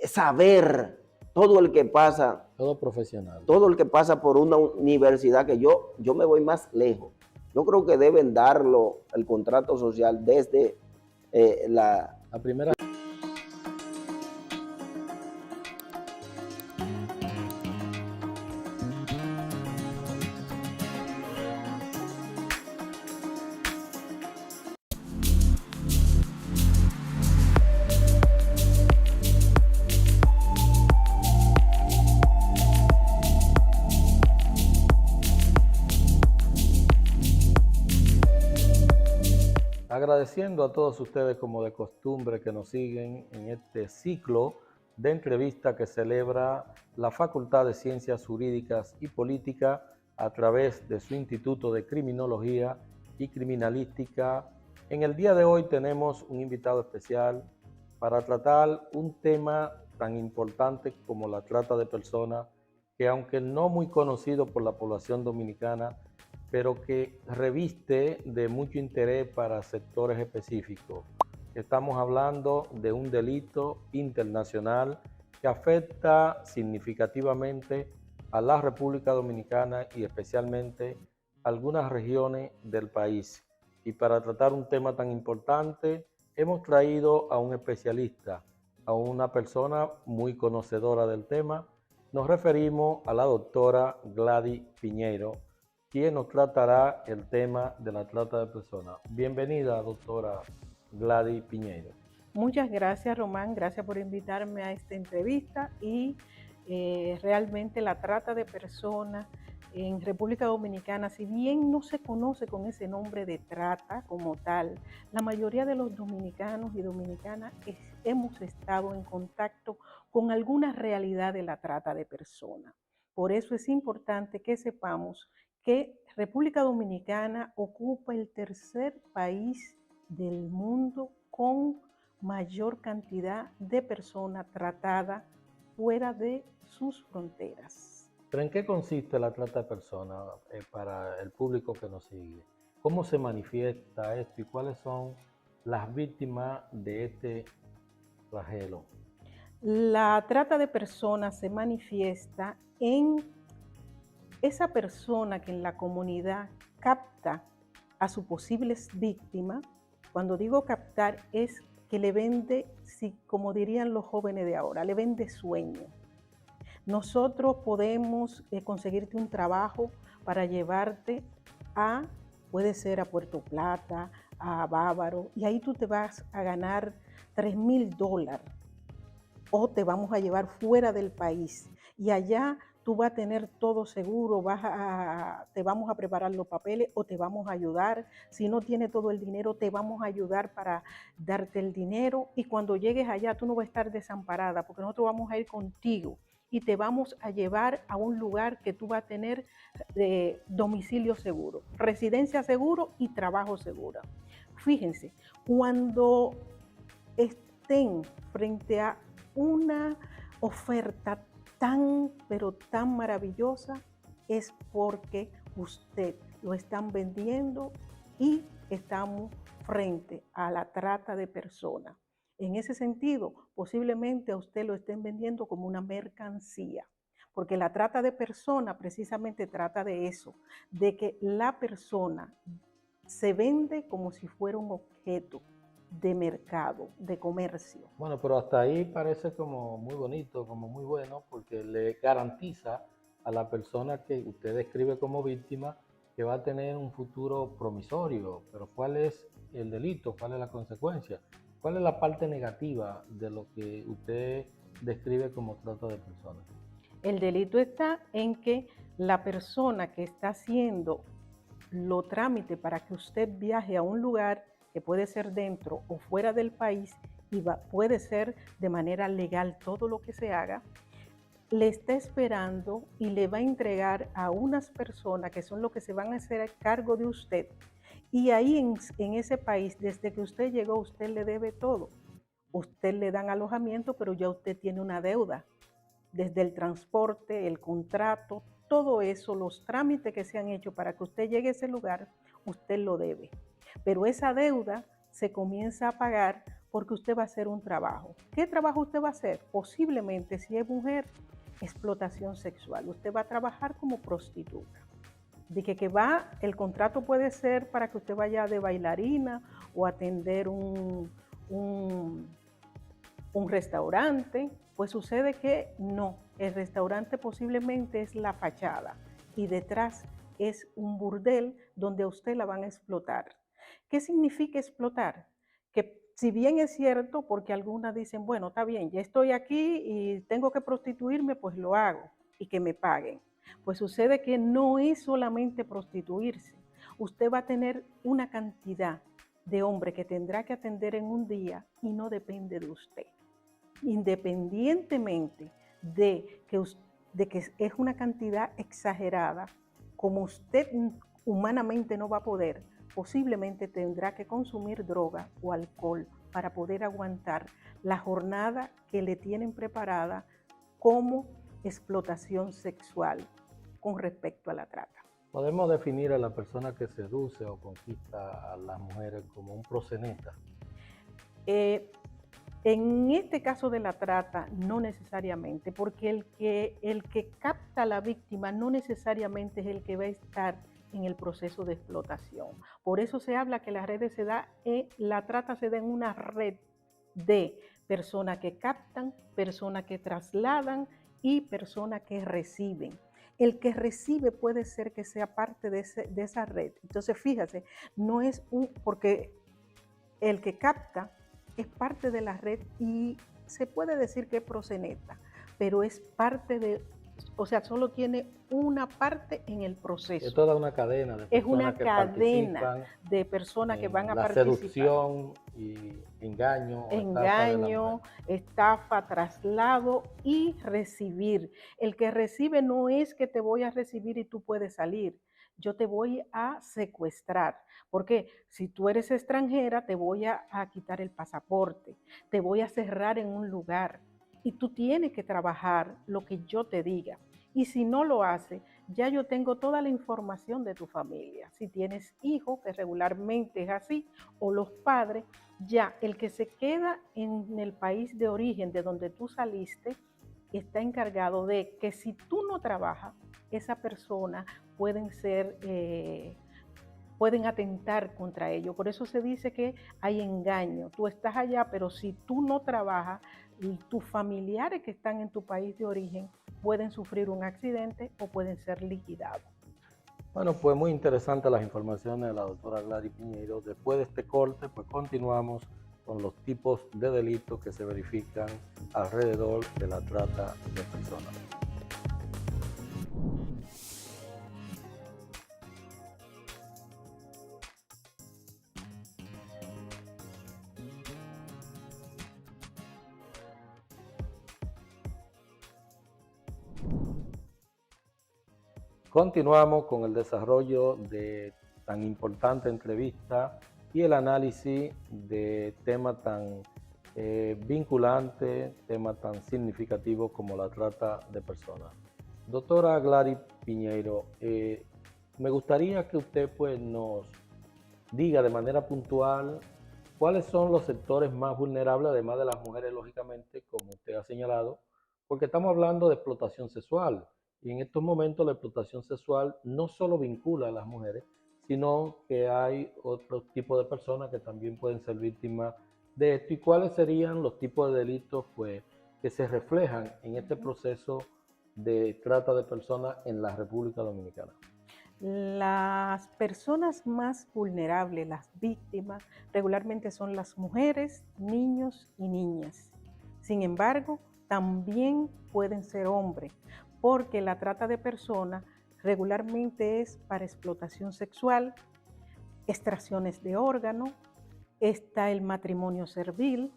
saber todo el que pasa. Todo profesional. Todo el que pasa por una universidad, que yo me voy más lejos. Yo creo que deben darlo, el contrato social, desde la primera. Agradeciendo a todos ustedes, como de costumbre, que nos siguen en este ciclo de entrevista que celebra la Facultad de Ciencias Jurídicas y Política a través de su Instituto de Criminología y Criminalística. En el día de hoy tenemos un invitado especial para tratar un tema tan importante como la trata de personas, que aunque no muy conocido por la población dominicana, pero que reviste de mucho interés para sectores específicos. Estamos hablando de un delito internacional que afecta significativamente a la República Dominicana y especialmente a algunas regiones del país. Y para tratar un tema tan importante, hemos traído a un especialista, a una persona muy conocedora del tema. Nos referimos a la doctora Gladys Piñeiro, quien nos tratará el tema de la trata de personas. Bienvenida, doctora Gladys Piñeiro. Muchas gracias, Román. Gracias por invitarme a esta entrevista. Y realmente la trata de personas en República Dominicana, si bien no se conoce con ese nombre de trata como tal, la mayoría de los dominicanos y dominicanas hemos estado en contacto con alguna realidad de la trata de personas. Por eso es importante que sepamos que República Dominicana ocupa el tercer país del mundo con mayor cantidad de personas tratadas fuera de sus fronteras. ¿Pero en qué consiste la trata de personas para el público que nos sigue? ¿Cómo se manifiesta esto y cuáles son las víctimas de este flagelo? La trata de personas se manifiesta en esa persona que en la comunidad capta a sus posibles víctimas. Cuando digo captar, es que le vende, como dirían los jóvenes de ahora, le vende sueño. Nosotros podemos conseguirte un trabajo para llevarte puede ser a Puerto Plata, a Bávaro, y ahí tú te vas a ganar $3,000. o te vamos a llevar fuera del país y allá tú vas a tener todo seguro, te vamos a preparar los papeles o te vamos a ayudar. Si no tienes todo el dinero, te vamos a ayudar para darte el dinero y cuando llegues allá tú no vas a estar desamparada porque nosotros vamos a ir contigo y te vamos a llevar a un lugar que tú vas a tener domicilio seguro, residencia seguro y trabajo seguro. Fíjense, cuando estén frente a una oferta tan, pero tan maravillosa, es porque usted lo están vendiendo y estamos frente a la trata de personas. En ese sentido, posiblemente a usted lo estén vendiendo como una mercancía, porque la trata de personas precisamente trata de eso, de que la persona se vende como si fuera un objeto de mercado, de comercio. Bueno, pero hasta ahí parece como muy bonito, como muy bueno, porque le garantiza a la persona que usted describe como víctima que va a tener un futuro promisorio. Pero ¿cuál es el delito? ¿Cuál es la consecuencia? ¿Cuál es la parte negativa de lo que usted describe como trata de personas? El delito está en que la persona que está haciendo los trámites para que usted viaje a un lugar que puede ser dentro o fuera del país y puede ser de manera legal todo lo que se haga, le está esperando y le va a entregar a unas personas que son los que se van a hacer cargo de usted. Y ahí en ese país, desde que usted llegó, usted le debe todo. Usted le dan alojamiento, pero ya usted tiene una deuda. Desde el transporte, el contrato, todo eso, los trámites que se han hecho para que usted llegue a ese lugar, usted lo debe. Pero esa deuda se comienza a pagar porque usted va a hacer un trabajo. ¿Qué trabajo usted va a hacer? Posiblemente, si es mujer, explotación sexual. Usted va a trabajar como prostituta. De que va, el contrato puede ser para que usted vaya de bailarina o atender un restaurante. Pues sucede que no, el restaurante posiblemente es la fachada y detrás es un burdel donde a usted la van a explotar. ¿Qué significa explotar? Que si bien es cierto, porque algunas dicen, bueno, está bien, ya estoy aquí y tengo que prostituirme, pues lo hago y que me paguen. Pues sucede que no es solamente prostituirse. Usted va a tener una cantidad de hombres que tendrá que atender en un día y no depende de usted. Independientemente de que es una cantidad exagerada, como usted humanamente no va a poder, posiblemente tendrá que consumir droga o alcohol para poder aguantar la jornada que le tienen preparada como explotación sexual con respecto a la trata. ¿Podemos definir a la persona que seduce o conquista a las mujeres como un proxeneta? En este caso de la trata, no necesariamente, porque el que capta a la víctima no necesariamente es el que va a estar en el proceso de explotación. Por eso se habla que las redes la trata se da en una red de personas que captan, personas que trasladan y personas que reciben. El que recibe puede ser que sea parte de esa red. Entonces, fíjate, no es porque el que capta es parte de la red y se puede decir que es proxeneta, pero es parte de, o sea, solo tiene una parte en el proceso. Es toda una cadena de personas es una que cadena de personas que van a participar. La seducción y engaño, estafa, traslado y recibir. El que recibe no es que te voy a recibir y tú puedes salir. Yo te voy a secuestrar, porque si tú eres extranjera te voy a quitar el pasaporte, te voy a cerrar en un lugar y tú tienes que trabajar lo que yo te diga. Y si no lo hace, ya yo tengo toda la información de tu familia. Si tienes hijos, que regularmente es así, o los padres, ya el que se queda en el país de origen de donde tú saliste, está encargado de que si tú no trabajas, esa persona pueden atentar contra ellos. Por eso se dice que hay engaño. Tú estás allá, pero si tú no trabajas, tus familiares que están en tu país de origen pueden sufrir un accidente o pueden ser liquidados. Bueno, pues muy interesantes las informaciones de la doctora Gladys Piñeiro. Después de este corte, pues continuamos con los tipos de delitos que se verifican alrededor de la trata de personas. Continuamos con el desarrollo de tan importante entrevista y el análisis de temas tan vinculantes, temas tan significativos como la trata de personas. Doctora Gladys Piñeiro, me gustaría que usted pues, nos diga de manera puntual cuáles son los sectores más vulnerables, además de las mujeres, lógicamente, como usted ha señalado, porque estamos hablando de explotación sexual. Y en estos momentos la explotación sexual no solo vincula a las mujeres, sino que hay otro tipo de personas que también pueden ser víctimas de esto. ¿Y cuáles serían los tipos de delitos pues, que se reflejan en este proceso de trata de personas en la República Dominicana? Las personas más vulnerables, las víctimas, regularmente son las mujeres, niños y niñas. Sin embargo, también pueden ser hombres, porque la trata de personas regularmente es para explotación sexual, extracciones de órganos, está el matrimonio servil,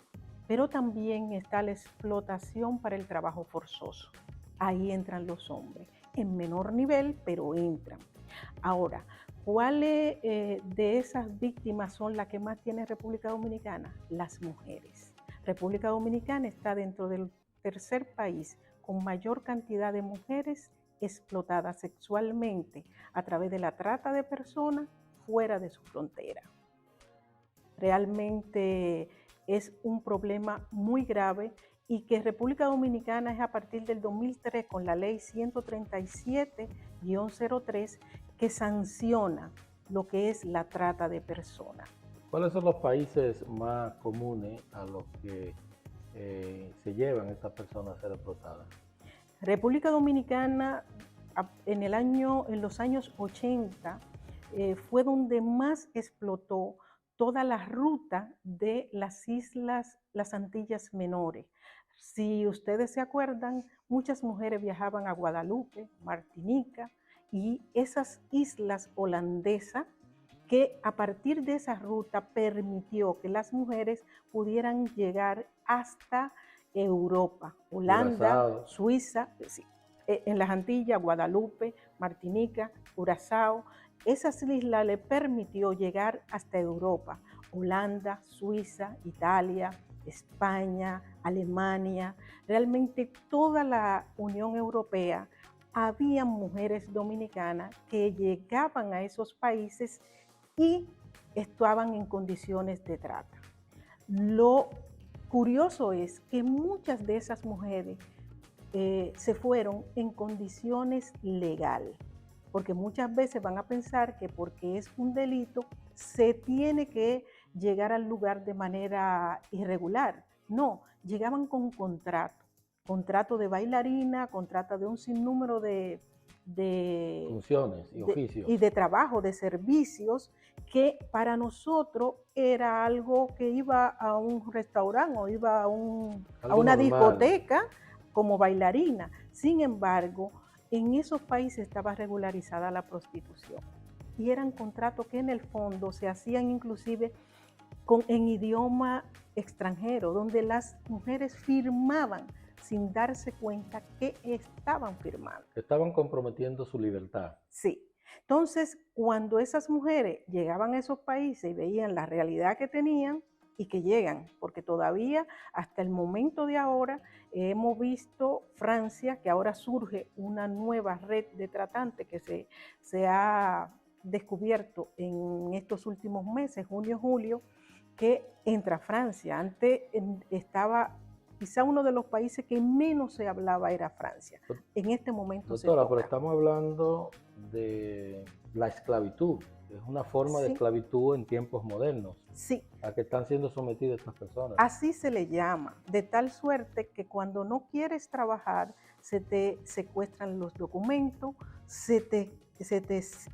pero también está la explotación para el trabajo forzoso. Ahí entran los hombres, en menor nivel, pero entran. Ahora, ¿cuáles de esas víctimas son las que más tiene República Dominicana? Las mujeres. República Dominicana está dentro del tercer país con mayor cantidad de mujeres explotadas sexualmente a través de la trata de personas fuera de su frontera. Realmente es un problema muy grave y que República Dominicana es a partir del 2003 con la ley 137-03 que sanciona lo que es la trata de personas. ¿Cuáles son los países más comunes a los que se llevan estas personas a ser explotadas? República Dominicana en los años 80 fue donde más explotó toda la ruta de las islas, las Antillas Menores. Si ustedes se acuerdan, muchas mujeres viajaban a Guadalupe, Martinica y esas islas holandesas que a partir de esa ruta permitió que las mujeres pudieran llegar hasta Europa, Holanda, Curazao. Suiza, sí, en las Antillas, Guadalupe, Martinica, Curazao. Esas islas le permitió llegar hasta Europa, Holanda, Suiza, Italia, España, Alemania, realmente toda la Unión Europea. Había mujeres dominicanas que llegaban a esos países y estaban en condiciones de trata. Lo curioso es que muchas de esas mujeres se fueron en condiciones legales, porque muchas veces van a pensar que porque es un delito se tiene que llegar al lugar de manera irregular. No, llegaban con contrato de bailarina, contrato de un sinnúmero de funciones y oficios. Y de trabajo, de servicios, que para nosotros era algo que iba a un restaurante o iba a una discoteca como bailarina. Sin embargo, en esos países estaba regularizada la prostitución y eran contratos que en el fondo se hacían inclusive en idioma extranjero, donde las mujeres firmaban sin darse cuenta que estaban firmando. Estaban comprometiendo su libertad. Sí. Entonces, cuando esas mujeres llegaban a esos países y veían la realidad que tenían y que llegan, porque todavía hasta el momento de ahora hemos visto Francia, que ahora surge una nueva red de tratantes que se ha descubierto en estos últimos meses, junio, julio, que entra Francia. Antes estaba quizá uno de los países que menos se hablaba era Francia. En este momento Doctora, pero estamos hablando de la esclavitud. Es una forma de esclavitud en tiempos modernos. Sí. A que están siendo sometidas estas personas. Así se le llama, de tal suerte que cuando no quieres trabajar, se te secuestran los documentos, se te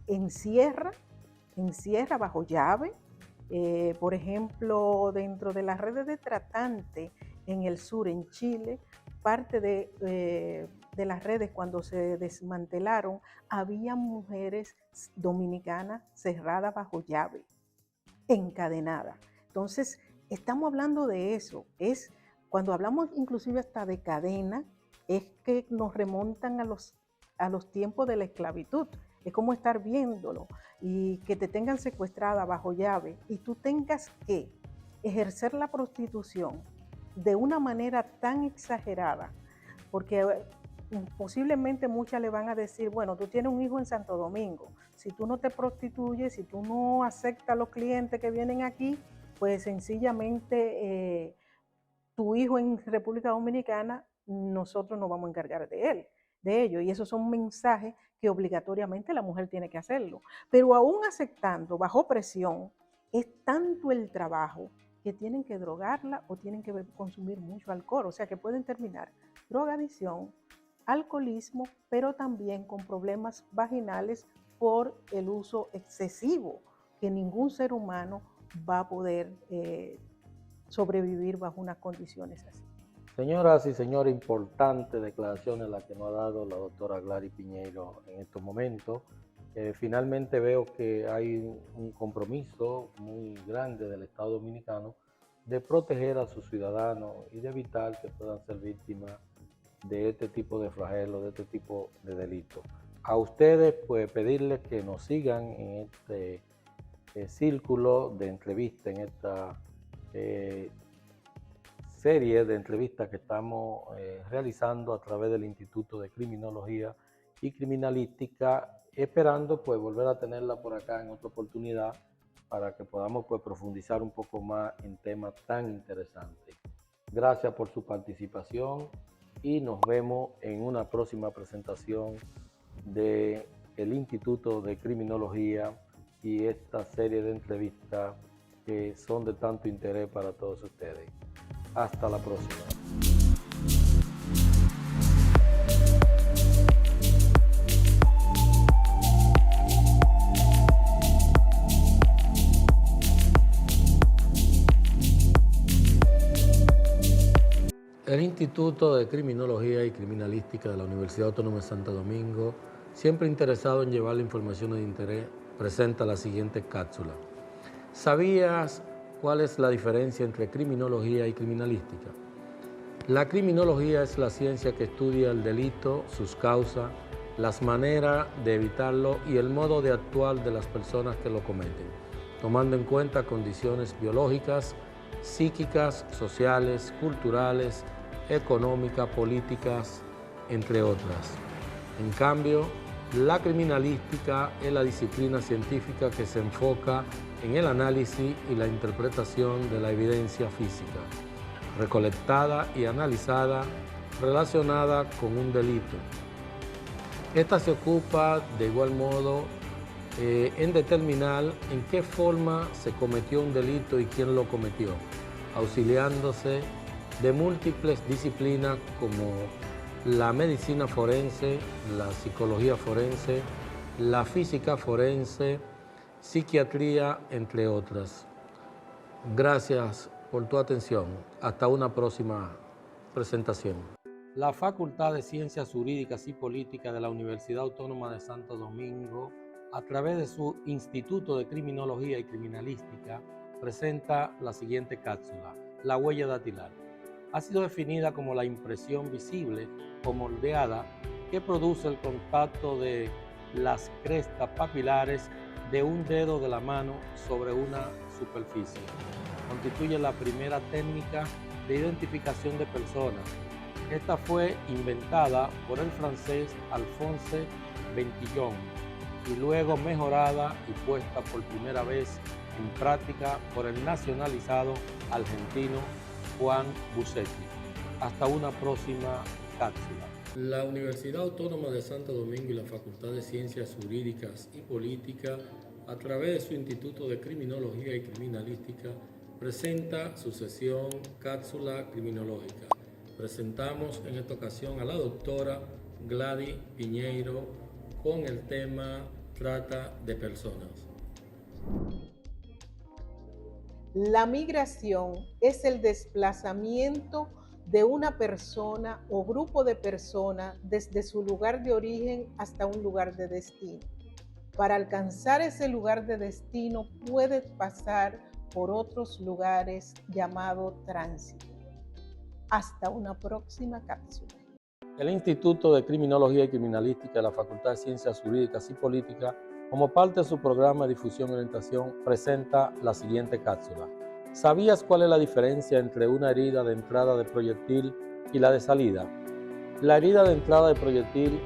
encierra bajo llave Por ejemplo, dentro de las redes de tratantes en el sur, en Chile, parte de las redes cuando se desmantelaron, había mujeres dominicanas cerradas bajo llave, encadenadas. Entonces, estamos hablando de eso. Cuando hablamos inclusive hasta de cadena, es que nos remontan a los tiempos de la esclavitud. Es como estar viéndolo y que te tengan secuestrada bajo llave y tú tengas que ejercer la prostitución de una manera tan exagerada, porque posiblemente muchas le van a decir, bueno, tú tienes un hijo en Santo Domingo, si tú no te prostituyes, si tú no aceptas a los clientes que vienen aquí, pues sencillamente tu hijo en República Dominicana, nosotros nos vamos a encargar de ello. Y esos son mensajes que obligatoriamente la mujer tiene que hacerlo. Pero aún aceptando, bajo presión, es tanto el trabajo que tienen que drogarla o tienen que consumir mucho alcohol. O sea que pueden terminar drogadicción, alcoholismo, pero también con problemas vaginales por el uso excesivo, que ningún ser humano va a poder sobrevivir bajo unas condiciones así. Señoras y señores, importantes declaraciones las que nos ha dado la doctora Gladys Piñeiro en estos momentos. Finalmente veo que hay un compromiso muy grande del Estado Dominicano de proteger a sus ciudadanos y de evitar que puedan ser víctimas de este tipo de flagelos, de este tipo de delitos. A ustedes, pues, pedirles que nos sigan en este círculo de entrevistas, en esta serie de entrevistas que estamos realizando a través del Instituto de Criminología y Criminalística, esperando pues volver a tenerla por acá en otra oportunidad para que podamos pues profundizar un poco más en temas tan interesantes. Gracias por su participación y nos vemos en una próxima presentación del Instituto de Criminología y esta serie de entrevistas que son de tanto interés para todos ustedes. Hasta la próxima. El Instituto de Criminología y Criminalística de la Universidad Autónoma de Santo Domingo, siempre interesado en llevar la información de interés, presenta la siguiente cápsula. ¿Sabías cuál es la diferencia entre criminología y criminalística? La criminología es la ciencia que estudia el delito, sus causas, las maneras de evitarlo y el modo de actuar de las personas que lo cometen, tomando en cuenta condiciones biológicas, psíquicas, sociales, culturales, económicas, políticas, entre otras. En cambio, la criminalística es la disciplina científica que se enfoca en el análisis y la interpretación de la evidencia física, recolectada y analizada relacionada con un delito. Esta se ocupa de igual modo en determinar en qué forma se cometió un delito y quién lo cometió, auxiliándose de múltiples disciplinas como la medicina forense, la psicología forense, la física forense, psiquiatría, entre otras. Gracias por tu atención. Hasta una próxima presentación. La Facultad de Ciencias Jurídicas y Políticas de la Universidad Autónoma de Santo Domingo, a través de su Instituto de Criminología y Criminalística, presenta la siguiente cápsula, la huella dactilar. Ha sido definida como la impresión visible o moldeada que produce el contacto de las crestas papilares de un dedo de la mano sobre una superficie. Constituye la primera técnica de identificación de personas. Esta fue inventada por el francés Alphonse Ventillon y luego mejorada y puesta por primera vez en práctica por el nacionalizado argentino Juan Busetti. Hasta una próxima cápsula. La Universidad Autónoma de Santo Domingo y la Facultad de Ciencias Jurídicas y Políticas, a través de su Instituto de Criminología y Criminalística, presenta su sesión Cápsula Criminológica. Presentamos en esta ocasión a la doctora Gladys Piñeiro con el tema Trata de Personas. La migración es el desplazamiento de una persona o grupo de personas desde su lugar de origen hasta un lugar de destino. Para alcanzar ese lugar de destino puede pasar por otros lugares llamado tránsito. Hasta una próxima cápsula. El Instituto de Criminología y Criminalística de la Facultad de Ciencias Jurídicas y Políticas, como parte de su programa de difusión y orientación, presenta la siguiente cápsula. ¿Sabías cuál es la diferencia entre una herida de entrada de proyectil y la de salida? La herida de entrada de proyectil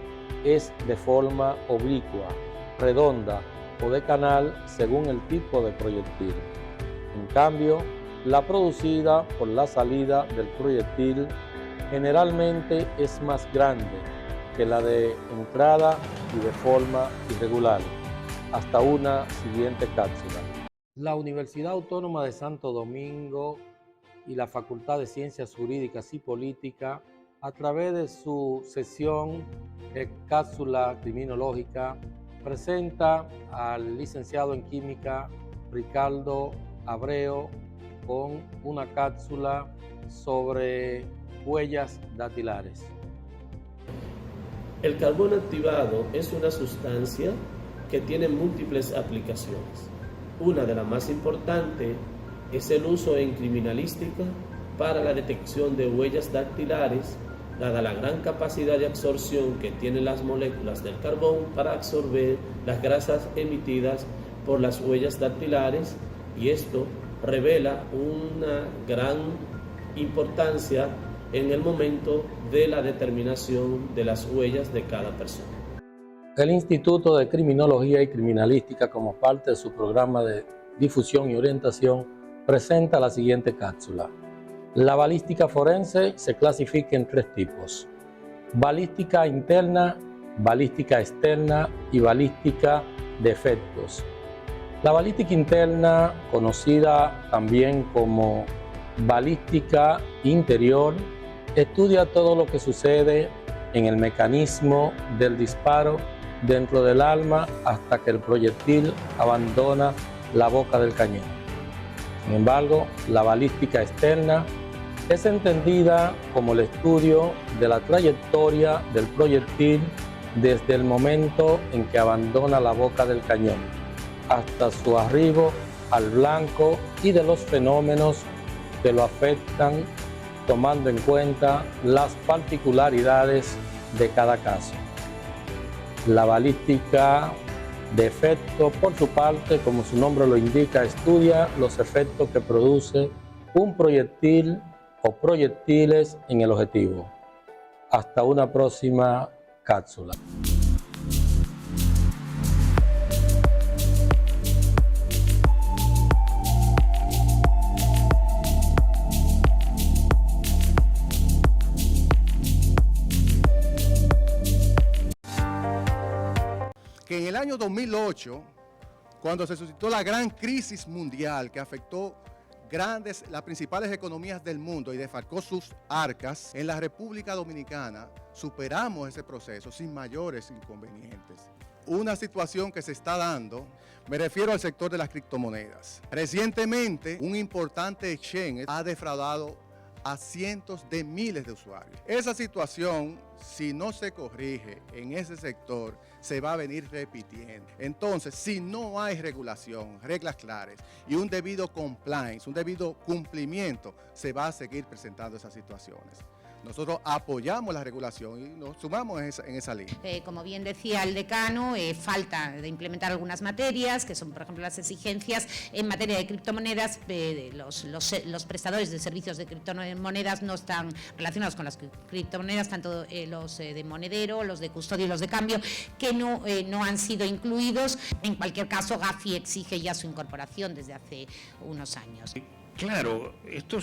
es de forma oblicua, redonda o de canal según el tipo de proyectil. En cambio, la producida por la salida del proyectil generalmente es más grande que la de entrada y de forma irregular. Hasta una siguiente cápsula. La Universidad Autónoma de Santo Domingo y la Facultad de Ciencias Jurídicas y Políticas, a través de su sesión cápsula criminológica, presenta al licenciado en Química Ricardo Abreu con una cápsula sobre huellas dactilares. El carbón activado es una sustancia que tiene múltiples aplicaciones. Una de las más importantes es el uso en criminalística para la detección de huellas dactilares, dada la gran capacidad de absorción que tienen las moléculas del carbón para absorber las grasas emitidas por las huellas dactilares, y esto revela una gran importancia en el momento de la determinación de las huellas de cada persona. El Instituto de Criminología y Criminalística, como parte de su programa de difusión y orientación, presenta la siguiente cápsula. La balística forense se clasifica en 3 tipos: balística interna, balística externa y balística de efectos. La balística interna, conocida también como balística interior, estudia todo lo que sucede en el mecanismo del disparo dentro del arma hasta que el proyectil abandona la boca del cañón. Sin embargo, la balística externa es entendida como el estudio de la trayectoria del proyectil desde el momento en que abandona la boca del cañón hasta su arribo al blanco y de los fenómenos que lo afectan, tomando en cuenta las particularidades de cada caso. La balística de efecto, por su parte, como su nombre lo indica, estudia los efectos que produce un proyectil o proyectiles en el objetivo. Hasta una próxima cápsula. Que en el año 2008, cuando se suscitó la gran crisis mundial que afectó las principales economías del mundo y defalcó sus arcas, en la República Dominicana superamos ese proceso sin mayores inconvenientes. Una situación que se está dando, me refiero al sector de las criptomonedas. Recientemente, un importante exchange ha defraudado a cientos de miles de usuarios. Esa situación, si no se corrige en ese sector, se va a venir repitiendo. Entonces, si no hay regulación, reglas claras y un debido compliance, un debido cumplimiento, se va a seguir presentando esas situaciones. Nosotros apoyamos la regulación y nos sumamos en esa línea. Como bien decía el decano, falta de implementar algunas materias, que son, por ejemplo, las exigencias en materia de criptomonedas. Los prestadores de servicios de criptomonedas no están relacionados con las criptomonedas, tanto los de monedero, los de custodio y los de cambio, que no han sido incluidos. En cualquier caso, Gafi exige ya su incorporación desde hace unos años. Claro, esto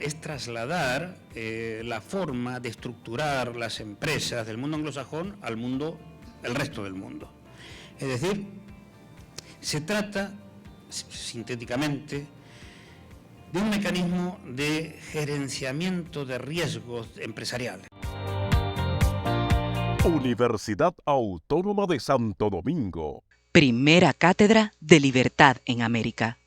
es trasladar la forma de estructurar las empresas del mundo anglosajón al el resto del mundo. Es decir, se trata, sintéticamente, de un mecanismo de gerenciamiento de riesgos empresariales. Universidad Autónoma de Santo Domingo. Primera cátedra de libertad en América.